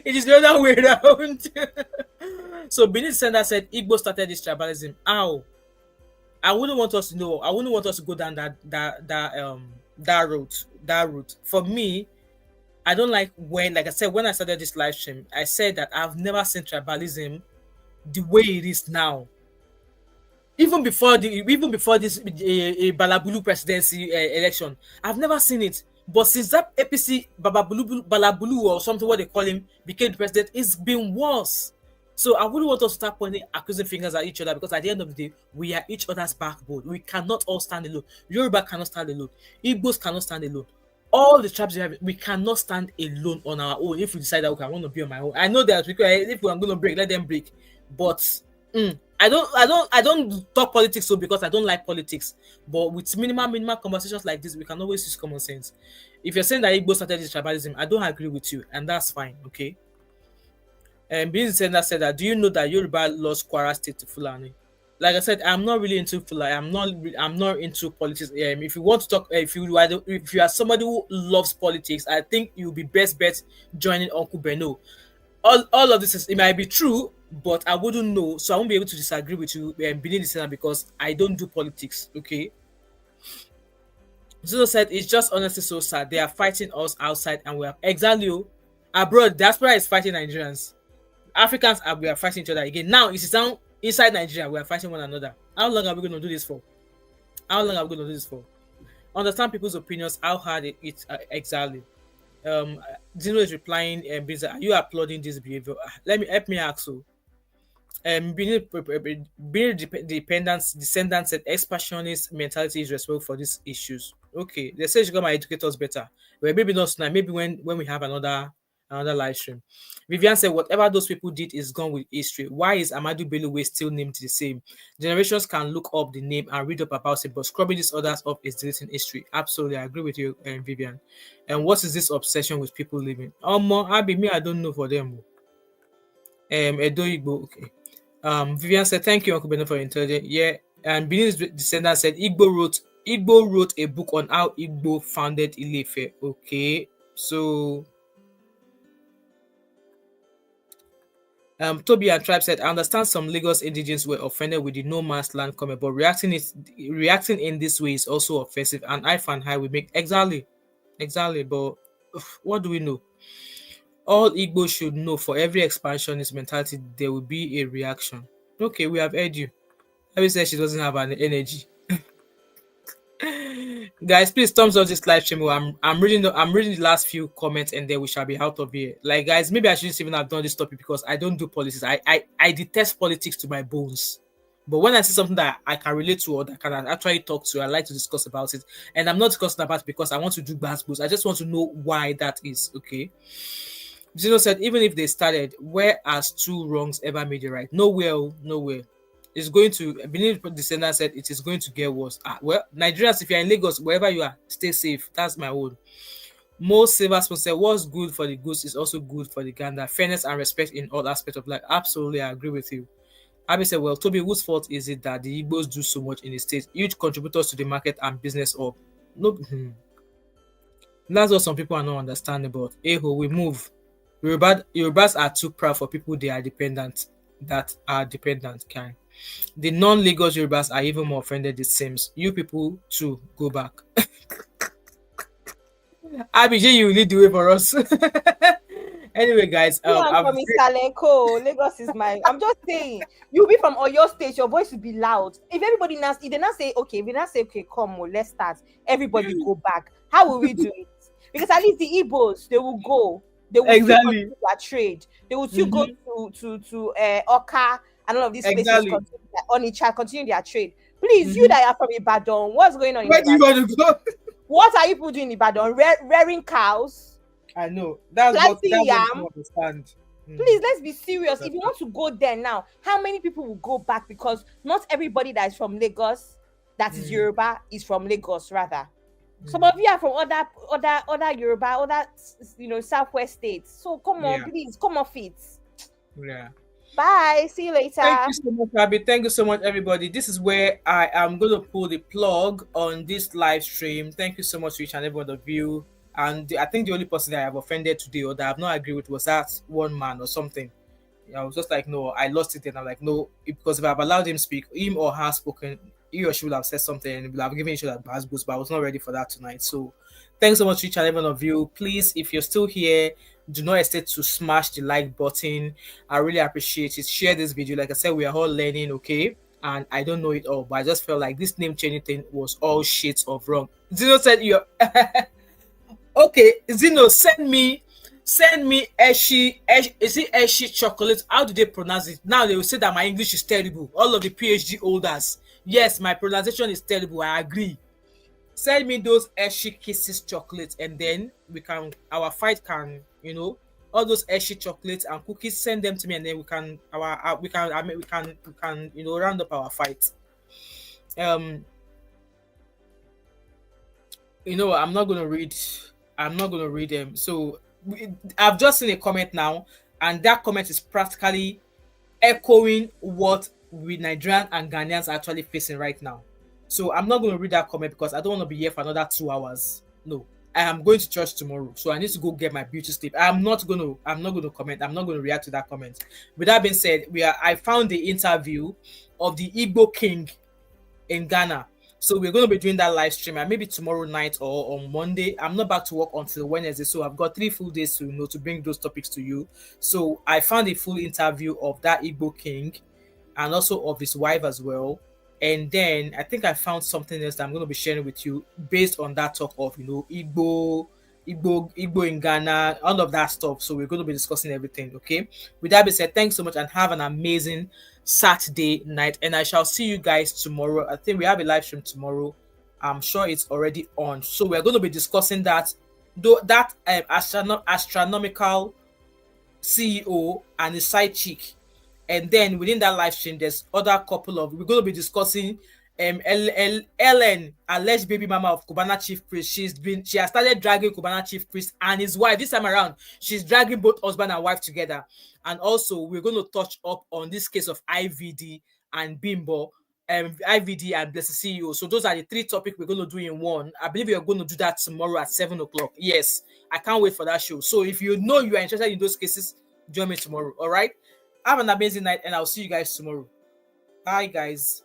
It is the other way around. So Benin Descendant said Igbo started this tribalism. Ow. I wouldn't want us to know. I wouldn't want us to go down that route. For me, I don't like when I said, when I started this live stream, I said that I've never seen tribalism the way it is now. Even before this Balabulu presidency election, I've never seen it. But since that APC Balabulu or something, what they call him, became the president, it's been worse. So I wouldn't want us to start pointing accusing fingers at each other, because at the end of the day, we are each other's backbone. We cannot all stand alone. Yoruba cannot stand alone. Igbos cannot stand alone. All the tribes we cannot stand alone on our own. If we decide that, okay, I want to be on my own. I know that if we're going to break, let them break. But I don't talk politics so because I don't like politics. But with minimal conversations like this, we can always use common sense. If you're saying that Igbo started this tribalism, I don't agree with you, and that's fine, okay? And being said that, do you know that Yoruba lost Kwara State to Fulani? Like I said, I'm not really into Fulani. I'm not into politics. If you want to talk, if you are somebody who loves politics, I think you'll be best bet joining Uncle Beno. All of this it might be true, but I wouldn't know, so I won't be able to disagree with you, being the center, because I don't do politics. Okay. Zeno said it's just honestly so sad. They are fighting us outside, and we are exactly abroad. Diaspora is fighting Nigerians. Africans we are fighting each other again. Now it's down inside Nigeria. We are fighting one another. How long are we going to do this for? Understand people's opinions. How hard it exactly. Zeno is replying, are you applauding this behavior? Help me ask so. Being descendant said expansionist mentality is responsible for these issues. Okay, they say she got my educators better. Well, maybe not tonight, maybe when we have another live stream. Vivian said whatever those people did is gone with history. Why is Amadu Bello still named the same? Generations can look up the name and read up about it, but scrubbing these others up is deleting history. Absolutely, I agree with you, Vivian. And what is this obsession with people living? I don't know for them. Edo Igbo, okay. Vivian said, thank you, Uncle Beno, for your intelligence. Yeah, and Benin's descendant said Igbo wrote a book on how Igbo founded Ile-Ife. Okay, so Toby and Tribe said, I understand some Lagos indigenes were offended with the no man's land comment, but reacting in this way is also offensive, and I find how we make exactly. But what do we know? All Igbo should know, for every expansionist mentality, there will be a reaction. Okay, we have heard you. Abby said she doesn't have an energy. Guys, please thumbs up this live stream. I'm reading the last few comments, and then we shall be out of here. Like, guys, maybe I shouldn't even have done this topic because I don't do politics. I detest politics to my bones. But when I see something that I can relate to or that I can actually talk to, I like to discuss about it. And I'm not discussing about it because I want to do bad boosts. I just want to know why that is. Okay. Zeno said, even if they started, where has two wrongs ever made it right? Nowhere. It's going to, Benin descendant said, it is going to get worse. Well, Nigerians, if you're in Lagos, wherever you are, stay safe. That's my word. Most Silver Spoon said, what's good for the goose is also good for the gander. Fairness and respect in all aspects of life. Absolutely, I agree with you. Abby said, well, Toby, whose fault is it that the Igbos do so much in the States? Huge contributors to the market and business of. No, that's what some people are not understanding about. We move. Yorubas are too proud for people that are dependent. Kind. The non-Lagos Yorubas are even more offended, it seems. You people too, go back. Abijay, you lead the way for us. Anyway, guys, I'm from Isalenko. Lagos is my. I'm just saying, you be from Oyo State, your voice will be loud. If everybody now, if they not say okay, come, let's start. Everybody go back. How will we do it? Because at least the Igbos, they will go. They will exactly still their trade. They will still go to Oka and all of these places. Continue their trade. Please, you that are from Ibadan, what's going on in Where do you Ibadan? want to go? What are you people doing in Ibadan? Rearing cows? I know. That's what Planting I yam? don't understand. Please, let's be serious. If you want to go there now, how many people will go back? Because not everybody that is from Lagos, that is Yoruba, is from Lagos, rather. Some of you are from other Yoruba, other southwest states. So come on, please, come off it. Yeah. Bye. See you later. Thank you so much, Abby. Thank you so much, everybody. This is where I am going to pull the plug on this live stream. Thank you so much to each and every one of you. And I think the only person that I have offended today or that I have not agreed with was that one man or something. I was just like, no, I lost it. And I'm like, no, because if I've allowed him speak, him or her spoken, he or she would have said something and would have given each other buzz boost, but I was not ready for that tonight. So thanks so much to each and every one of you. Please, if you're still here, do not hesitate to smash the like button. I really appreciate it. Share this video. Like I said, we are all learning, okay? And I don't know it all, but I just felt like this name changing thing was all shades of wrong. Zeno said you okay, Zeno, send me Eshi, is it Eshi chocolate? How do they pronounce it? Now they will say that my English is terrible. All of the PhD holders. Yes, my pronunciation is terrible. I agree. Send me those Eshi kisses chocolates, and then our fight can, all those Eshi chocolates and cookies, send them to me, and then we can round up our fight. I'm not gonna read them. So I've just seen a comment now, and that comment is practically echoing what we Nigerian and Ghanaians are actually facing right now. So I'm not going to read that comment because I don't want to be here for another 2 hours. No, I am going to church tomorrow, so I need to go get my beauty sleep. I'm not going to comment. I'm not going to react to that comment. With that being said, I found the interview of the Igbo king in Ghana. So we're going to be doing that live stream, and maybe tomorrow night or on Monday. I'm not back to work until Wednesday, so I've got 3 full days to bring those topics to you. So I found a full interview of that Igbo king and also of his wife as well. And then I think I found something else that I'm going to be sharing with you based on that talk of Igbo in Ghana, all of that stuff. So we're going to be discussing everything. Okay. With that being said, thanks so much and have an amazing Saturday night. And I shall see you guys tomorrow. I think we have a live stream tomorrow. I'm sure it's already on. So we're going to be discussing that astronomical CEO and his side chick. And then within that live stream, there's we're going to be discussing Ellen, alleged baby mama of Cubana chief priest. She has started dragging Cubana chief priest and his wife. This time around, she's dragging both husband and wife together. And also, we're going to touch up on this case of IVD and Bimbo, IVD and Blessed CEO. So those are the 3 topics we're going to do in one. I believe we are going to do that tomorrow at 7 o'clock. Yes, I can't wait for that show. So if you are interested in those cases, join me tomorrow. All right. Have an amazing night, and I'll see you guys tomorrow. Bye, guys.